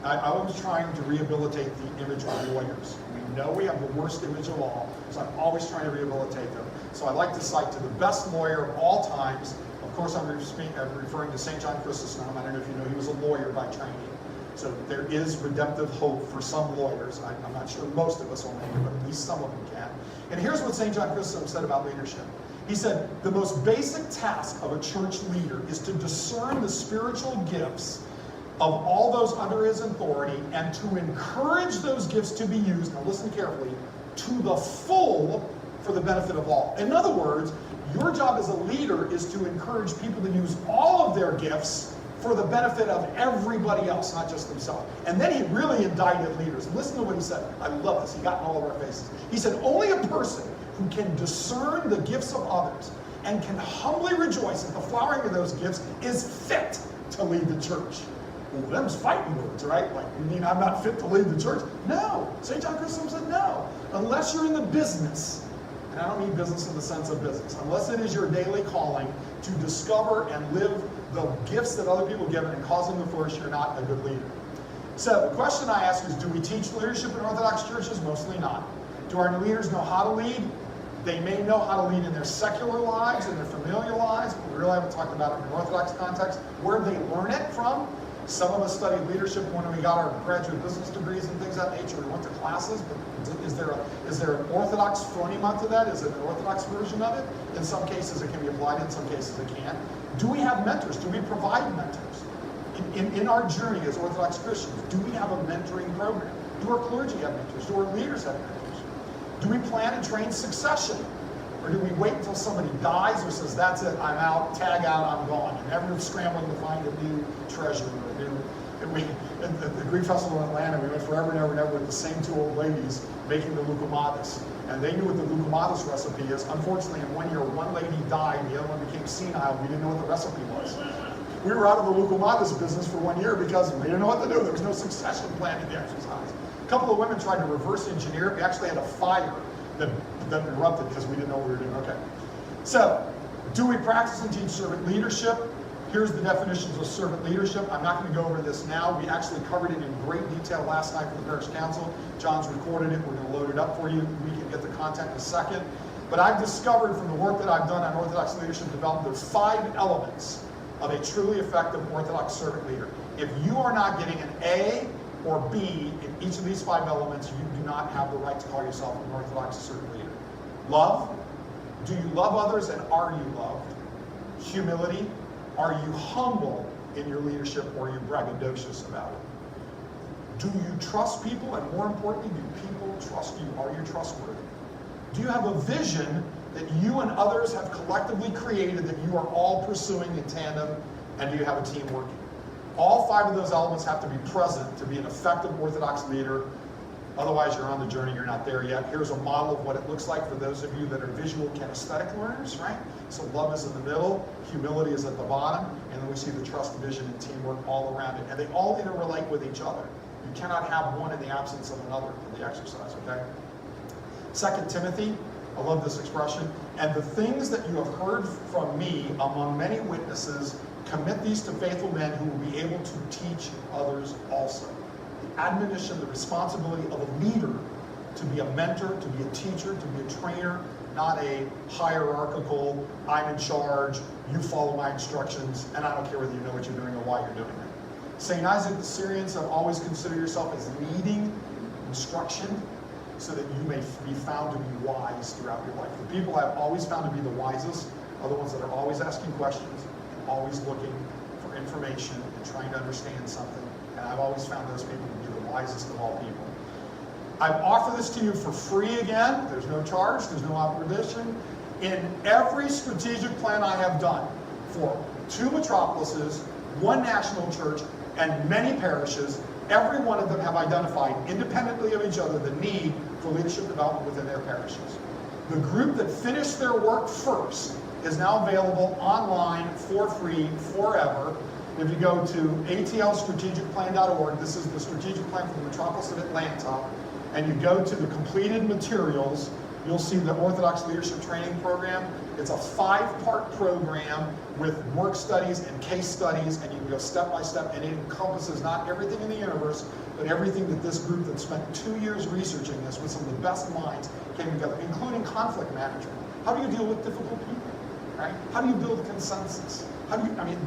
I was trying to rehabilitate the image of lawyers. We know we have the worst image of all, so I'm always trying to rehabilitate them. So I like to cite to the best lawyer of all times. Of course, I'm referring to St. John Chrysostom. I don't know if you know, he was a lawyer by training. So there is redemptive hope for some lawyers. I'm not sure most of us will make it, but at least some of them can. And here's what St. John Chrysostom said about leadership. He said, the most basic task of a church leader is to discern the spiritual gifts of all those under his authority and to encourage those gifts to be used, now listen carefully, to the full for the benefit of all. In other words, Your job as a leader is to encourage people to use all of their gifts for the benefit of everybody else, not just themselves. And then he really indicted leaders. Listen to what he said. I love this. He got in all of our faces. He said, only a person who can discern the gifts of others and can humbly rejoice at the flowering of those gifts is fit to lead the church. Well, them's fighting words, right? Like, you mean I'm not fit to lead the church? No. St. John Chrysostom said no. Unless you're in the business, and I don't mean business in the sense of business, unless it is your daily calling to discover and live the gifts that other people give and cause them to flourish, you're not a good leader. So the question I ask is, do we teach leadership in Orthodox churches? Mostly not. Do our leaders know how to lead? They may know how to lead in their secular lives, in their familial lives, but we really haven't talked about it in an Orthodox context. Where they learn it from? Some of us studied leadership when we got our graduate business degrees and things of that nature. We went to classes, but is there an Orthodox phronema to that? Is it an Orthodox version of it? In some cases it can be applied, in some cases it can't. Do we have mentors? Do we provide mentors? In our journey as Orthodox Christians, do we have a mentoring program? Do our clergy have mentors? Do our leaders have mentors? Do we plan and train succession? Or do we wait until somebody dies or says, that's it, I'm out, tag out, I'm gone? And everyone's scrambling to find a new treasure or a new... At the Greek Festival in Atlanta, we went forever and ever and ever with the same two old ladies making the loukoumades. And they knew what the loukoumades recipe is. Unfortunately, in 1 year, one lady died, the other one became senile. We didn't know what the recipe was. We were out of the loukoumades business for 1 year because we didn't know what to do. There was no succession plan in the exercise. A couple of women tried to reverse engineer it. We actually had a fire that erupted because we didn't know what we were doing. Okay. So, do we practice and teach servant leadership? Here's the definitions of servant leadership. I'm not going to go over this now. We actually covered it in great detail last night for the Parish Council. John's recorded it. We're going to load it up for you. We can get the content in a second. But I've discovered from the work that I've done on Orthodox leadership development, there's 5 elements of a truly effective Orthodox servant leader. If you are not getting an A or B in each of these 5 elements, you do not have the right to call yourself an Orthodox servant leader. Love. Do you love others and are you loved? Humility. Are you humble in your leadership or are you braggadocious about it? Do you trust people? And more importantly, do people trust you? Are you trustworthy? Do you have a vision that you and others have collectively created that you are all pursuing in tandem? And do you have a team working? All 5 of those elements have to be present to be an effective Orthodox leader. Otherwise, you're on the journey, you're not there yet. Here's a model of what it looks like for those of you that are visual kinesthetic learners, right? So love is in the middle, humility is at the bottom, and then we see the trust, vision, and teamwork all around it. And they all interrelate with each other. You cannot have one in the absence of another in the exercise, okay? 2 Timothy, I love this expression. And the things that you have heard from me among many witnesses, commit these to faithful men who will be able to teach others also. The admonition, the responsibility of a leader to be a mentor, to be a teacher, to be a trainer, not a hierarchical, I'm in charge, you follow my instructions, and I don't care whether you know what you're doing or why you're doing it. St. Isaac the Syrians have always considered yourself as leading instruction so that you may be found to be wise throughout your life. The people I've always found to be the wisest are the ones that are always asking questions, always looking for information and trying to understand something. And I've always found those people to be the wisest of all people. I've offered this to you for free again. There's no charge, there's no obligation. In every strategic plan I have done for 2 metropolises, 1 national church, and many parishes, every one of them have identified, independently of each other, the need for leadership development within their parishes. The group that finished their work first is now available online for free forever. If you go to atlstrategicplan.org, this is the strategic plan for the metropolis of Atlanta, and you go to the completed materials, you'll see the Orthodox Leadership Training Program. It's a 5-part program with work studies and case studies, and you can go step by step, and it encompasses not everything in the universe, but everything that this group that spent 2 years researching this with some of the best minds came together, including conflict management. How do you deal with difficult people, right? How do you build consensus?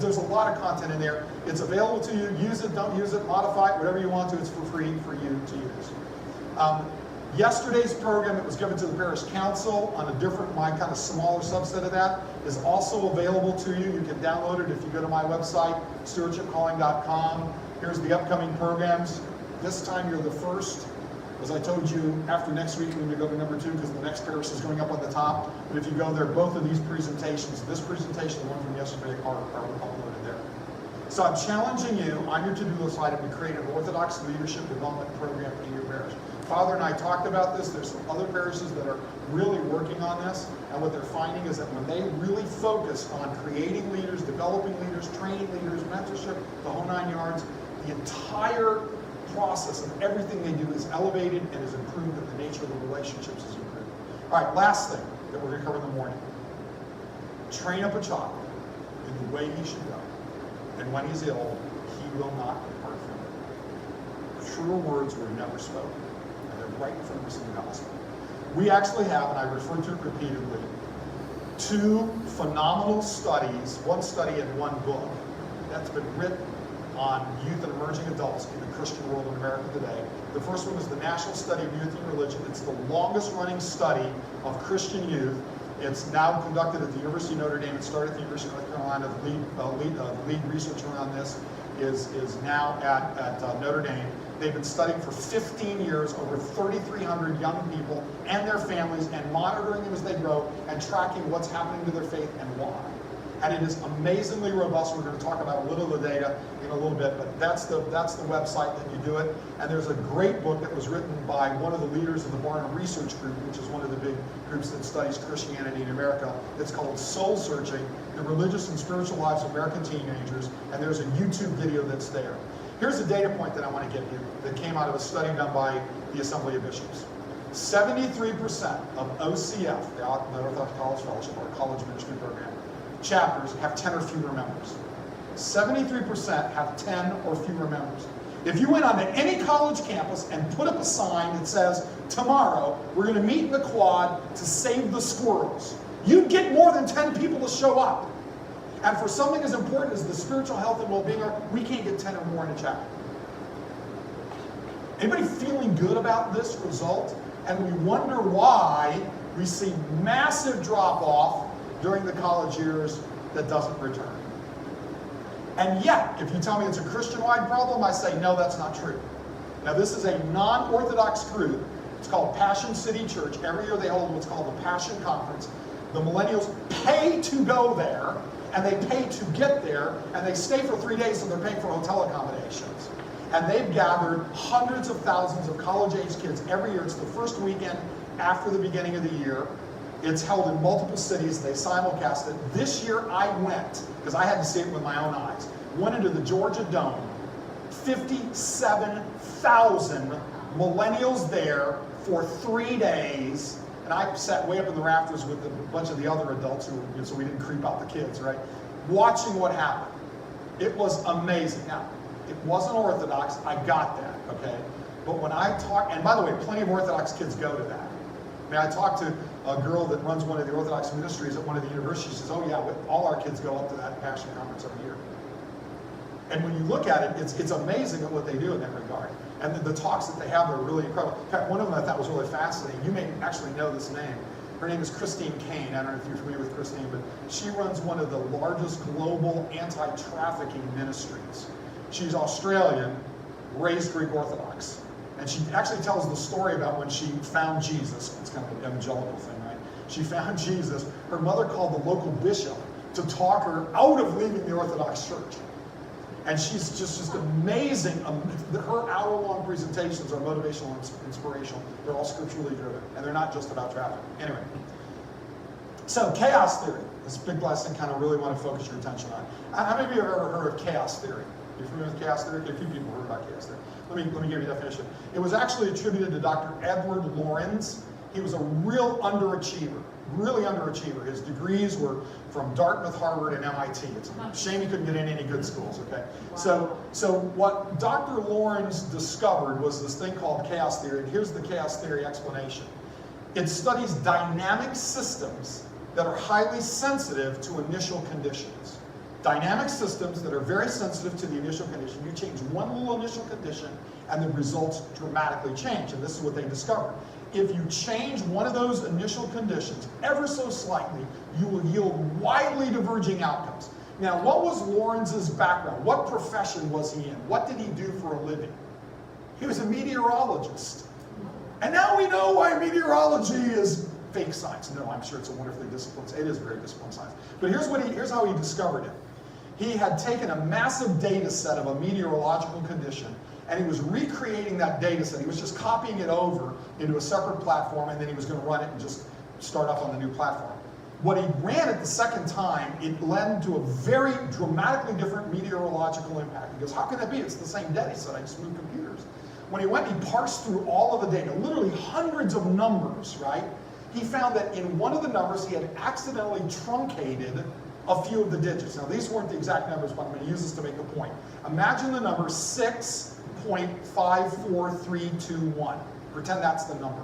There's a lot of content in there. It's available to you. Use it, don't use it, modify it, whatever you want to. It's for free for you to use. Yesterday's program that was given to the Parish Council on a different, my kind of smaller subset of that, is also available to you. You can download it if you go to my website, stewardshipcalling.com. Here's the upcoming programs. This time you're the first. As I told you, after next week, we're going to go to number 2 because the next parish is going up on the top. But if you go there, both of these presentations, this presentation, the one from yesterday, are uploaded there. So I'm challenging you on your to-do list item to create an Orthodox leadership development program in your parish. Father and I talked about this. There's some other parishes that are really working on this. And what they're finding is that when they really focus on creating leaders, developing leaders, training leaders, mentorship, the whole 9 yards, the entire process of everything they do is elevated and is improved, and the nature of the relationships is improved. All right, last thing that we're going to cover in the morning. Train up a child in the way he should go, and when he's ill, he will not depart from it. Truer words were never spoken, and they're right in front of us in the gospel. We actually have, and I refer to it repeatedly, 2 phenomenal studies, one study and one book, that's been written on youth and emerging adults in the Christian world in America today. The first one is the National Study of Youth and Religion. It's the longest running study of Christian youth. It's now conducted at the University of Notre Dame. It started at the University of North Carolina. The lead researcher on this is now at Notre Dame. They've been studying for 15 years, over 3,300 young people and their families, and monitoring them as they grow and tracking what's happening to their faith and why. And it is amazingly robust. We're going to talk about a little of the data in a little bit, but that's the website that you do it. And there's a great book that was written by one of the leaders of the Barna Research Group, which is one of the big groups that studies Christianity in America. It's called Soul Searching: The Religious and Spiritual Lives of American Teenagers. And there's a YouTube video that's there. Here's a data point that I want to give you that came out of a study done by the Assembly of Bishops. 73% of OCF, the Orthodox College Fellowship, or College Ministry Program, chapters have 10 or fewer members. 73% have 10 or fewer members. If you went onto any college campus and put up a sign that says, tomorrow we're going to meet in the quad to save the squirrels, you'd get more than 10 people to show up. And for something as important as the spiritual health and well-being, we can't get 10 or more in a chapter. Anybody feeling good about this result? And we wonder why we see massive drop-off during the college years that doesn't return. And yet, if you tell me it's a Christian-wide problem, I say, no, that's not true. Now, this is a non-Orthodox group. It's called Passion City Church. Every year they hold what's called the Passion Conference. The millennials pay to go there, and they pay to get there, and they stay for 3 days, so they're paying for hotel accommodations. And they've gathered hundreds of thousands of college-age kids every year. It's the first weekend after the beginning of the year. It's held in multiple cities. They simulcast it. This year I went, because I had to see it with my own eyes, went into the Georgia Dome. 57,000 millennials there for 3 days. And I sat way up in the rafters with a bunch of the other adults, so we didn't creep out the kids, right? Watching what happened. It was amazing. Now, it wasn't Orthodox. I got that, okay? But when I talk, and by the way, plenty of Orthodox kids go to that. I mean, I talked to a girl that runs one of the Orthodox ministries at one of the universities. She says, oh yeah, all our kids go up to that Passion Conference every year. And when you look at it, it's amazing at what they do in that regard. And the talks that they have are really incredible. In fact, one of them I thought was really fascinating. You may actually know this name. Her name is Christine Kane. I don't know if you're familiar with Christine, but she runs one of the largest global anti-trafficking ministries. She's Australian, raised Greek Orthodox. And she actually tells the story about when she found Jesus. It's kind of an evangelical thing, right? She found Jesus. Her mother called the local bishop to talk her out of leaving the Orthodox Church. And she's just amazing. Her hour-long presentations are motivational and inspirational. They're all scripturally driven, and they're not just about traffic. Anyway, so chaos theory. This big blessing kind of really want to focus your attention on. How many of you have ever heard of chaos theory? Are you familiar with chaos theory? A few people heard about chaos theory. Let me give you a definition. It was actually attributed to Dr. Edward Lorenz. He was a real underachiever. Really underachiever. His degrees were from Dartmouth, Harvard, and MIT. It's a shame he couldn't get in any good schools, okay? Wow. So what Dr. Lorenz discovered was this thing called chaos theory, and here's the chaos theory explanation. It studies dynamic systems that are highly sensitive to initial conditions. Dynamic systems that are very sensitive to the initial condition. You change one little initial condition, and the results dramatically change, and this is what they discovered. If you change one of those initial conditions ever so slightly, you will yield widely diverging outcomes. Now, what was Lorenz's background? What profession was he in? What did he do for a living? He was a meteorologist. And now we know why meteorology is fake science. No, I'm sure it's a wonderfully disciplined, it is very disciplined science. But here's how he discovered it. He had taken a massive data set of a meteorological condition, and he was recreating that data set. He was just copying it over into a separate platform, and then he was going to run it and just start off on the new platform. What he ran it the second time, it led to a very dramatically different meteorological impact. He goes, how can that be? It's the same data set, I just moved computers. When he went, he parsed through all of the data, literally hundreds of numbers, right? He found that in one of the numbers, he had accidentally truncated a few of the digits. Now, these weren't the exact numbers, but I'm going to use this to make a point. Imagine the number 6.54321. Pretend that's the number.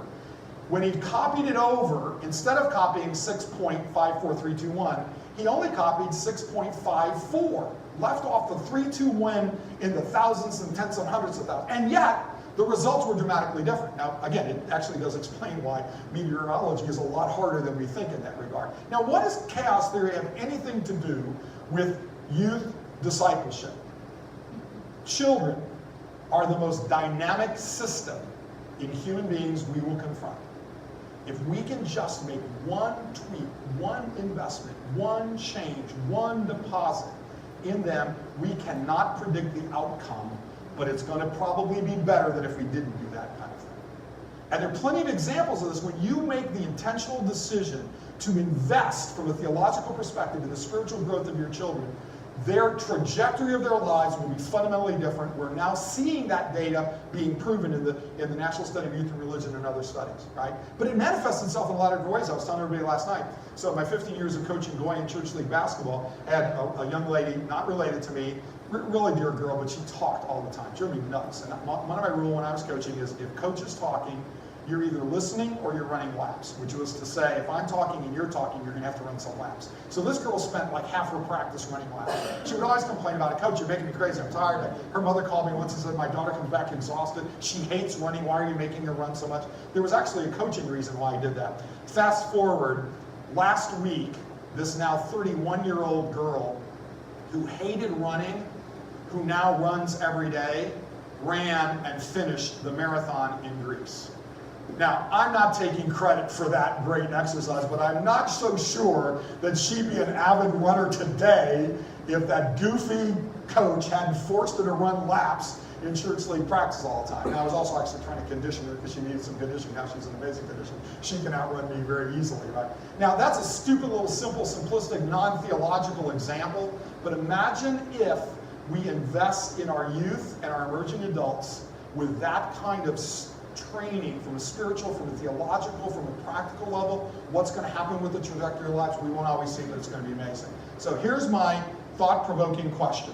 When he copied it over, instead of copying 6.54321, he only copied 6.54, left off the 321 in the thousands and tens and hundreds of thousands. And yet, the results were dramatically different. Now, again, it actually does explain why meteorology is a lot harder than we think in that regard. Now, what does chaos theory have anything to do with youth discipleship? Children are the most dynamic system in human beings we will confront. If we can just make one tweak, one investment, one change, one deposit in them, we cannot predict the outcome, but it's going to probably be better than if we didn't do that kind of thing. And there are plenty of examples of this. When you make the intentional decision to invest from a theological perspective in the spiritual growth of your children, their trajectory of their lives will be fundamentally different. We're now seeing that data being proven in the National Study of Youth and Religion and other studies, right? But it manifests itself in a lot of different ways. I was telling everybody last night. So my 15 years of coaching Goyan Church League basketball, I had a young lady, not related to me, really dear girl, but she talked all the time. She drove me nuts. And one of my rules when I was coaching is if coach is talking, you're either listening or you're running laps, which was to say, if I'm talking and you're talking, you're going to have to run some laps. So this girl spent like half her practice running laps. She would always complain about it. Coach, you're making me crazy. I'm tired. Her mother called me once and said, my daughter comes back exhausted. She hates running. Why are you making her run so much? There was actually a coaching reason why I did that. Fast forward, last week, this now 31-year-old girl who hated running, who now runs every day, ran and finished the marathon in Greece. Now, I'm not taking credit for that great exercise, but I'm not so sure that she'd be an avid runner today if that goofy coach hadn't forced her to run laps in church league practice all the time. And I was also actually trying to condition her because she needed some conditioning. Now she's in amazing condition. She can outrun me very easily, right? Now, that's a stupid little simple, simplistic, non-theological example, but imagine if we invest in our youth and our emerging adults with that kind of training from a spiritual, from a theological, from a practical level. What's going to happen with the trajectory of lives? We won't always see, but it's going to be amazing. So here's my thought-provoking question.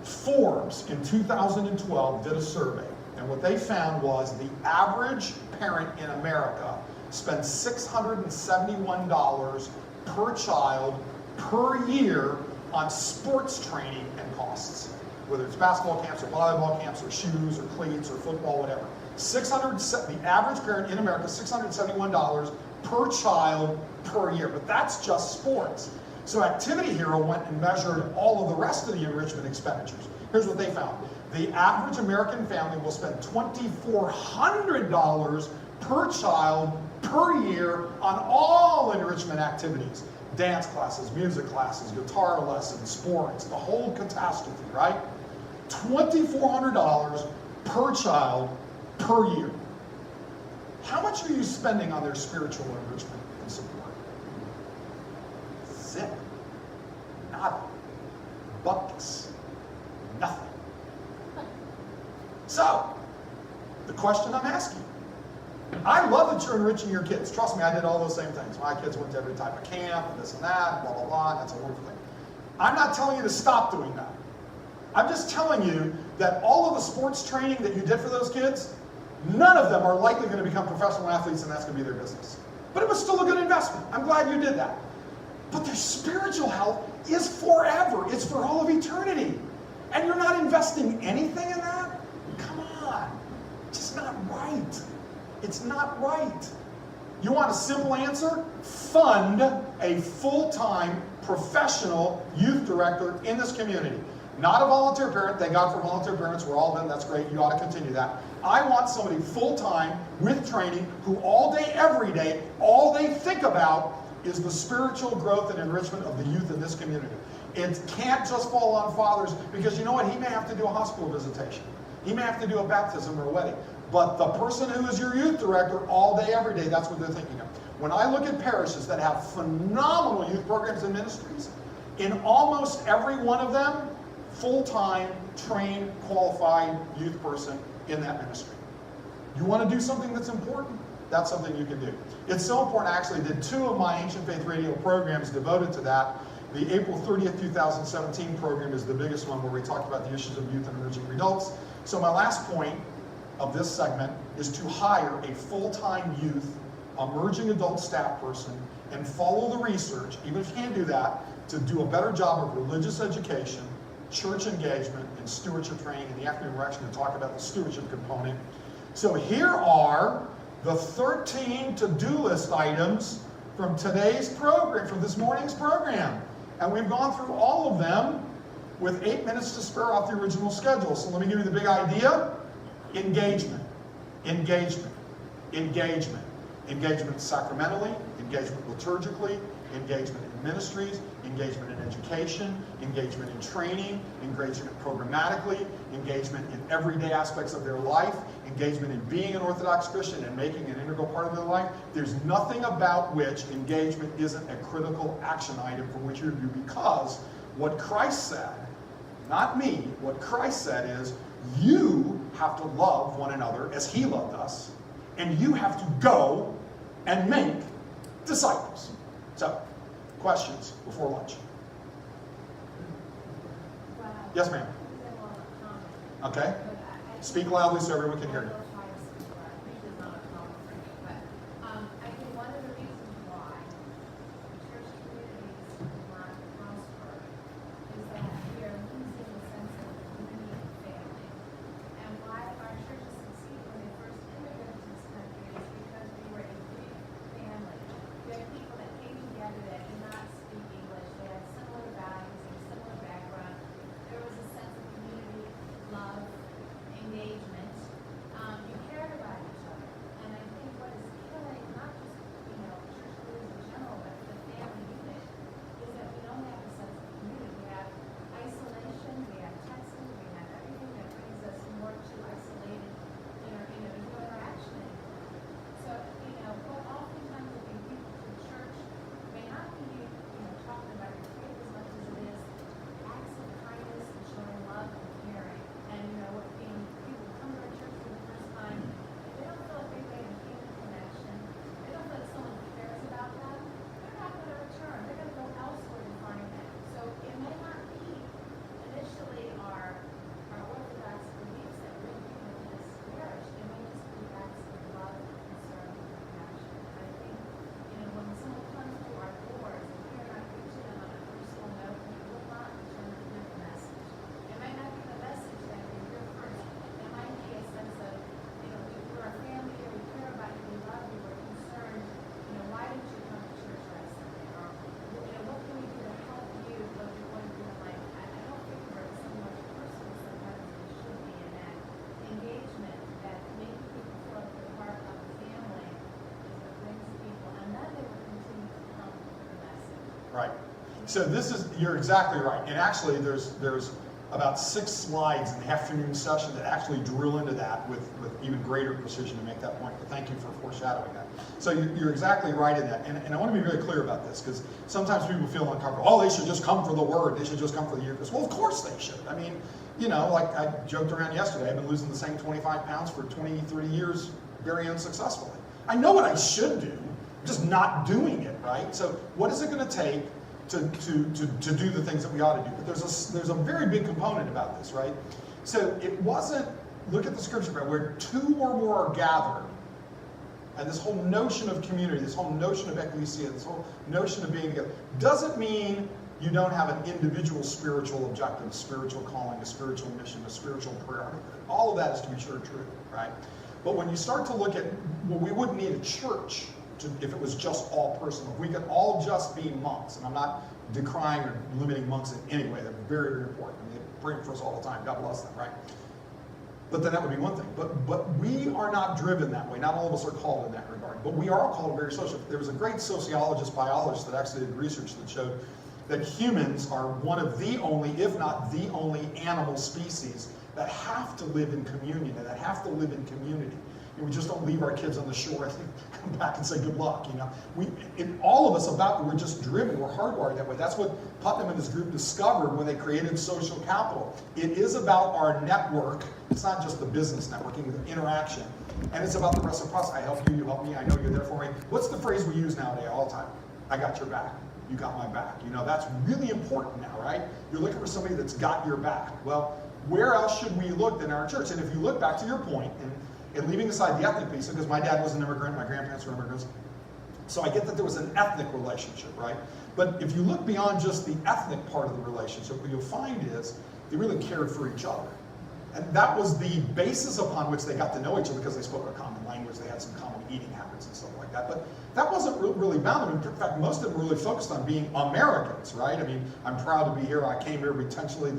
Forbes in 2012 did a survey, and what they found was the average parent in America spends $671 per child per year on sports training and costs. Whether it's basketball camps or volleyball camps or shoes or cleats or football, whatever. The average parent in America, $671 per child per year. But that's just sports. So Activity Hero went and measured all of the rest of the enrichment expenditures. Here's what they found. The average American family will spend $2,400 per child per year on all enrichment activities. Dance classes, music classes, guitar lessons, sports, the whole catastrophe, right? $2,400 per child per year. How much are you spending on their spiritual enrichment and support? Zip. Nada. Bucks. Nothing. So, the question I'm asking, I love that you're enriching your kids. Trust me, I did all those same things. My kids went to every type of camp and this and that, blah, blah, blah. That's a wonderful thing. I'm not telling you to stop doing that. I'm just telling you that all of the sports training that you did for those kids, none of them are likely going to become professional athletes, and that's going to be their business. But it was still a good investment. I'm glad you did that. But their spiritual health is forever. It's for all of eternity. And you're not investing anything in that? Come on. It's just not right. It's not right. You want a simple answer? Fund a full-time professional youth director in this community. Not a volunteer parent. Thank God for volunteer parents. We're all of them. That's great. You ought to continue that. I want somebody full-time with training who all day, every day, all they think about is the spiritual growth and enrichment of the youth in this community. It can't just fall on fathers, because you know what? He may have to do a hospital visitation. He may have to do a baptism or a wedding. But the person who is your youth director all day, every day, that's what they're thinking of. When I look at parishes that have phenomenal youth programs and ministries, in almost every one of them, full-time, trained, qualified youth person in that ministry. You want to do something that's important? That's something you can do. It's so important, I actually did 2 of my Ancient Faith Radio programs devoted to that. The April 30th, 2017 program is the biggest one, where we talked about the issues of youth and emerging adults. So my last point of this segment is to hire a full-time youth, emerging adult staff person, and follow the research, even if you can't do that, to do a better job of religious education, church engagement, and stewardship training. In the afternoon, we're actually going to talk about the stewardship component. So here are the 13 to-do list items from today's program, from this morning's program. And we've gone through all of them with 8 minutes to spare off the original schedule. So let me give you the big idea. Engagement, engagement, engagement. Engagement sacramentally, engagement liturgically, engagement in ministries, engagement in education, engagement in training, engagement programmatically, engagement in everyday aspects of their life, engagement in being an Orthodox Christian and making an integral part of their life. There's nothing about which engagement isn't a critical action item for which you do, because what Christ said, not me, what Christ said is, you have to love one another as he loved us, and you have to go and make disciples. So, questions before lunch? Wow. Yes, ma'am. Okay. Speak loudly so everyone can hear you. I think one of the reasons why church communities not prosper is that we are losing the sense of community and family. And why our churches succeed when they first immigrated to this country is because we were a big family. We had people that came together that did not speak English. They had similar values and similar background. There was a sense of community, love, engagement. You cared about each other. And I think what is killing not just church leaders in general, but the family unit, is that we don't have a sense of community. We have isolation, we have texting, we have everything that brings us more to isolated interaction anymore. So, what oftentimes will bring people to church may not be talking about your faith as much as it is acts of kindness and showing love and caring. And what people come to our church for the first time, if they don't feel like they've made a human connection, they don't feel like someone cares about them, they're not going to return. They're going to go elsewhere to find that. So it may not be initially our Orthodox beliefs that bring people to this parish. It may just be acts of love, concern, and compassion. And I think, when someone comes to our doors and we are not reaching them on a personal note, we will not return to them the message. It might not be the message that they hear first. It might be a sense of, we're a family here, we care about you, we love you, we're concerned. Why didn't you come to church last Sunday? Or, what can we do to help you what you're going through in life? I don't think we're so much personal sometimes as we should be in that engagement that makes people feel like they're part of the family is what brings people, and then they will continue to come for the message. Right. So you're exactly right. And actually there's about 6 slides in the afternoon session that actually drill into that with even greater precision to make that point. But thank you for foreshadowing that. So you're exactly right in that. And I want to be very clear about this, because sometimes people feel uncomfortable. Oh, they should just come for the word. They should just come for the Eucharist. Well, of course they should. I mean, like I joked around yesterday, I've been losing the same 25 pounds for 20, 30 years very unsuccessfully. I know what I should do, I'm just not doing it, right? So what is it going to take to do the things that we ought to do? But there's a very big component about this, right? So it wasn't, look at the scripture, where 2 or more are gathered, and this whole notion of community, this whole notion of ecclesia, this whole notion of being together, doesn't mean you don't have an individual spiritual objective, a spiritual calling, a spiritual mission, a spiritual prayer. All of that is to be sure true, right? But when you start to look at, well, we wouldn't need a church if it was just all personal. If we could all just be monks, and I'm not decrying or limiting monks in any way, they're very, very important. I mean, they pray for us all the time. God bless them, right? But then that would be one thing. But we are not driven that way. Not all of us are called in that regard. But we are all called very social. There was a great sociologist, biologist that actually did research that showed that humans are one of the only, if not the only, animal species that have to live in communion and that have to live in community. And we just don't leave our kids on the shore and come back and say good luck. All of us we're just driven. We're hardwired that way. That's what Putnam and his group discovered when they created social capital. It is about our network. It's not just the business networking, the interaction. And it's about the reciprocity. I help you, you help me, I know you're there for me. What's the phrase we use nowadays all the time? I got your back. You got my back. That's really important now, right? You're looking for somebody that's got your back. Well, where else should we look than our church? And if you look back to your point, and leaving aside the ethnic piece, because my dad was an immigrant, my grandparents were immigrants, so I get that there was an ethnic relationship, right? But if you look beyond just the ethnic part of the relationship, what you'll find is they really cared for each other. And that was the basis upon which they got to know each other, because they spoke a common language, they had some common eating habits and stuff like that. But that wasn't really bound. In fact, most of them were really focused on being Americans, right? I mean, I'm proud to be here. I came here intentionally.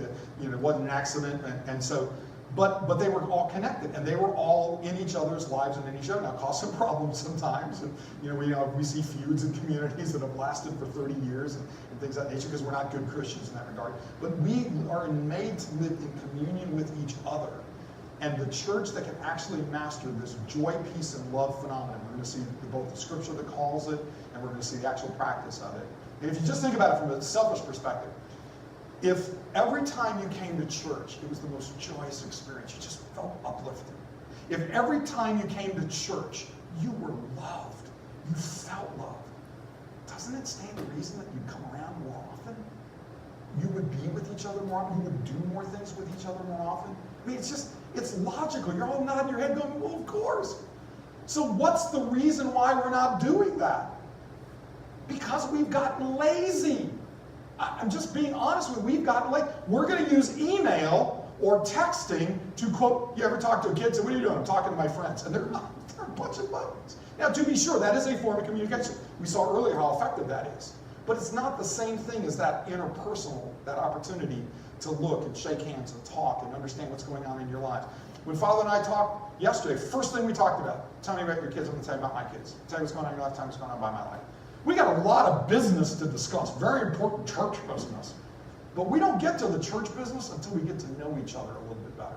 It wasn't an accident. And so, but they were all connected, and they were all in each other's lives and in each other. Now, cause some problems sometimes. And we see feuds in communities that have lasted for 30 years and things of that nature, because we're not good Christians in that regard. But we are made to live in communion with each other. And the church that can actually master this joy, peace, and love phenomenon, we're going to see both the scripture that calls it, and we're going to see the actual practice of it. And if you just think about it from a selfish perspective, if every time you came to church, it was the most joyous experience, you just felt uplifted. If every time you came to church, you were loved, you felt loved, doesn't it stand to reason that you'd come around more often? You would be with each other more often, you would do more things with each other more often? I mean, it's logical. You're all nodding your head going, well, of course. So what's the reason why we're not doing that? Because we've gotten lazy. I'm just being honest with you. We've gotten lazy. We're going to use email or texting to quote, you ever talk to a kid and say, what are you doing? I'm talking to my friends. And they're a bunch of buttons. Now, to be sure, that is a form of communication. We saw earlier how effective that is. But it's not the same thing as that interpersonal, that opportunity to look and shake hands and talk and understand what's going on in your lives. When Father and I talked yesterday, first thing we talked about, tell me about your kids, I'm going to tell you about my kids. Tell you what's going on in your life, tell me what's going on by my life. We got a lot of business to discuss, very important church business. But we don't get to the church business until we get to know each other a little bit better,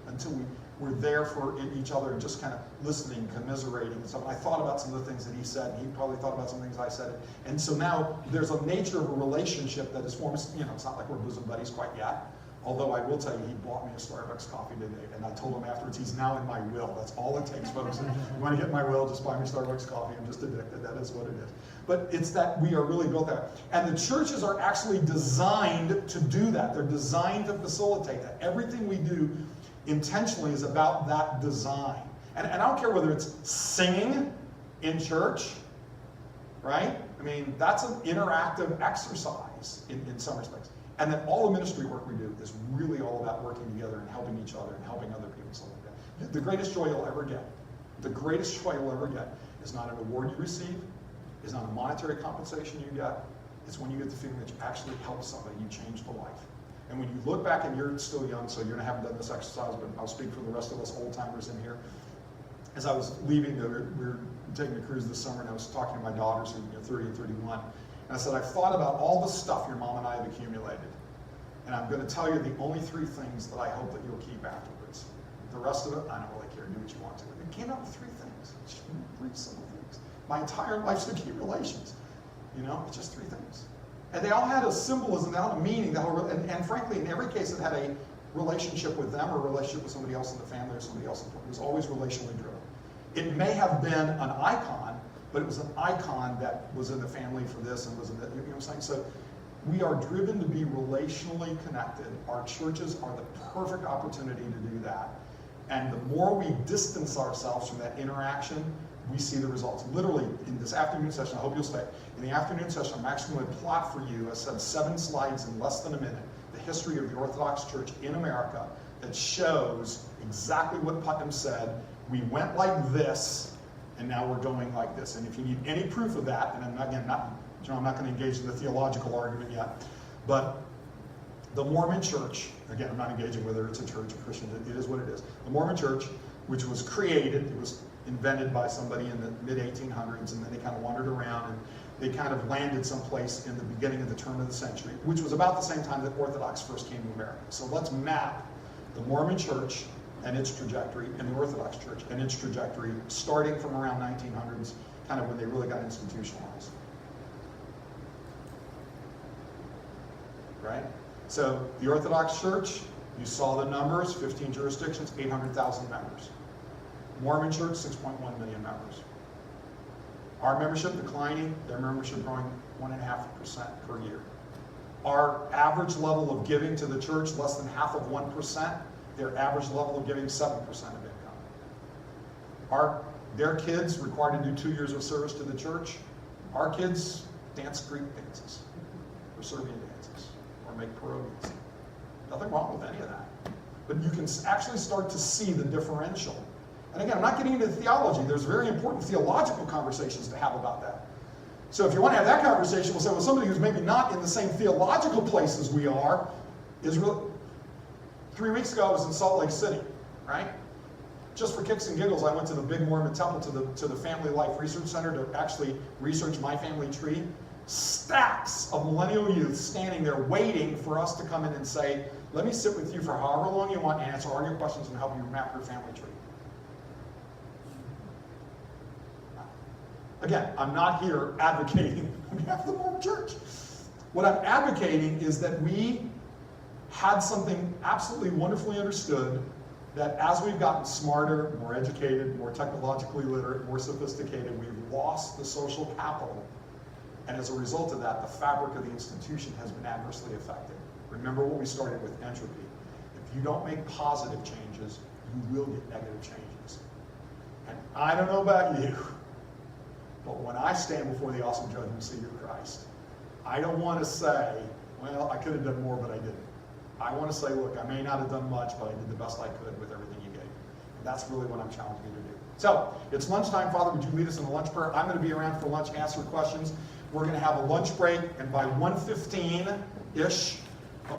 until we're there for each other and just kind of listening, commiserating and stuff. And I thought about some of the things that he said, and he probably thought about some things I said. And so now there's a nature of a relationship that is formed. It's not like we're bosom buddies quite yet. Although I will tell you, he bought me a Starbucks coffee today, and I told him afterwards, he's now in my will. That's all it takes, folks. If you want to get my will, just buy me Starbucks coffee. I'm just addicted. That is what it is. But it's that we are really built that. And the churches are actually designed to do that. They're designed to facilitate that. Everything we do intentionally is about that design. And I don't care whether it's singing in church, right? I mean, that's an interactive exercise in some respects. And then all the ministry work we do is really all about working together and helping each other and helping other people, stuff like that. The greatest joy you'll ever get, is not an award you receive, is not a monetary compensation you get. It's when you get the feeling that you actually help somebody, you change the life. And when you look back, and you're still young, so you haven't done this exercise, but I'll speak for the rest of us old-timers in here. As I was leaving, we were taking a cruise this summer, and I was talking to my daughters, who are 30 and 31, and I said, I've thought about all the stuff your mom and I have accumulated, and I'm going to tell you the only 3 things that I hope that you'll keep afterwards. The rest of it, I don't really care. Do what you want to. It came out with 3 things. Just 3 simple things. My entire life's accumulations. It's just 3 things. And they all had a symbolism, they all had a meaning, and frankly, in every case, it had a relationship with them or a relationship with somebody else in the family or somebody else. It was always relationally driven. It may have been an icon, but it was an icon that was in the family for this and was in the, you know what I'm saying? So we are driven to be relationally connected. Our churches are the perfect opportunity to do that. And the more we distance ourselves from that interaction, we see the results. Literally, in this afternoon session, I hope you'll stay. In the afternoon session, I'm actually going to plot for you, I said 7 slides in less than a minute, the history of the Orthodox Church in America that shows exactly what Putnam said. We went like this, and now we're going like this. And if you need any proof of that, and I'm not going to engage in the theological argument yet, but the Mormon Church, again, I'm not engaging whether it's a church or Christian, it is what it is. The Mormon Church, which was created, it was invented by somebody in the mid-1800s, and then they kind of wandered around, and they kind of landed someplace in the beginning of the turn of the century, which was about the same time that Orthodox first came to America. So let's map the Mormon Church and its trajectory, and the Orthodox Church and its trajectory, starting from around 1900s, kind of when they really got institutionalized. Right? So the Orthodox Church, you saw the numbers, 15 jurisdictions, 800,000 members. Mormon Church, 6.1 million members. Our membership declining, their membership growing 1.5% per year. Our average level of giving to the church, less than half of 1%. Their average level of giving, 7% of income. Their kids required to do 2 years of service to the church. Our kids dance Greek dances, or Serbian dances, or make pierogies. Nothing wrong with any of that. But you can actually start to see the differential. And again, I'm not getting into theology. There's very important theological conversations to have about that. So if you want to have that conversation, we'll say, well, somebody who's maybe not in the same theological place as we are is really... 3 weeks ago, I was in Salt Lake City, right? Just for kicks and giggles, I went to the big Mormon temple, to the Family Life Research Center to actually research my family tree. Stacks of millennial youth standing there waiting for us to come in and say, let me sit with you for however long you want and answer all your questions and help you map your family tree. Again, I'm not here advocating on behalf of the Mormon Church. What I'm advocating is that we had something absolutely wonderfully understood, that as we've gotten smarter, more educated, more technologically literate, more sophisticated, we've lost the social capital. And as a result of that, the fabric of the institution has been adversely affected. Remember what we started with, entropy. If you don't make positive changes, you will get negative changes. And I don't know about you, but when I stand before the awesome judgment seat of Christ, I don't want to say, well, I could have done more, but I didn't. I want to say, look, I may not have done much, but I did the best I could with everything you gave. And that's really what I'm challenging you to do. So, it's lunchtime. Father, would you lead us in a lunch prayer? I'm going to be around for lunch, answer questions. We're going to have a lunch break, and by 1:15-ish,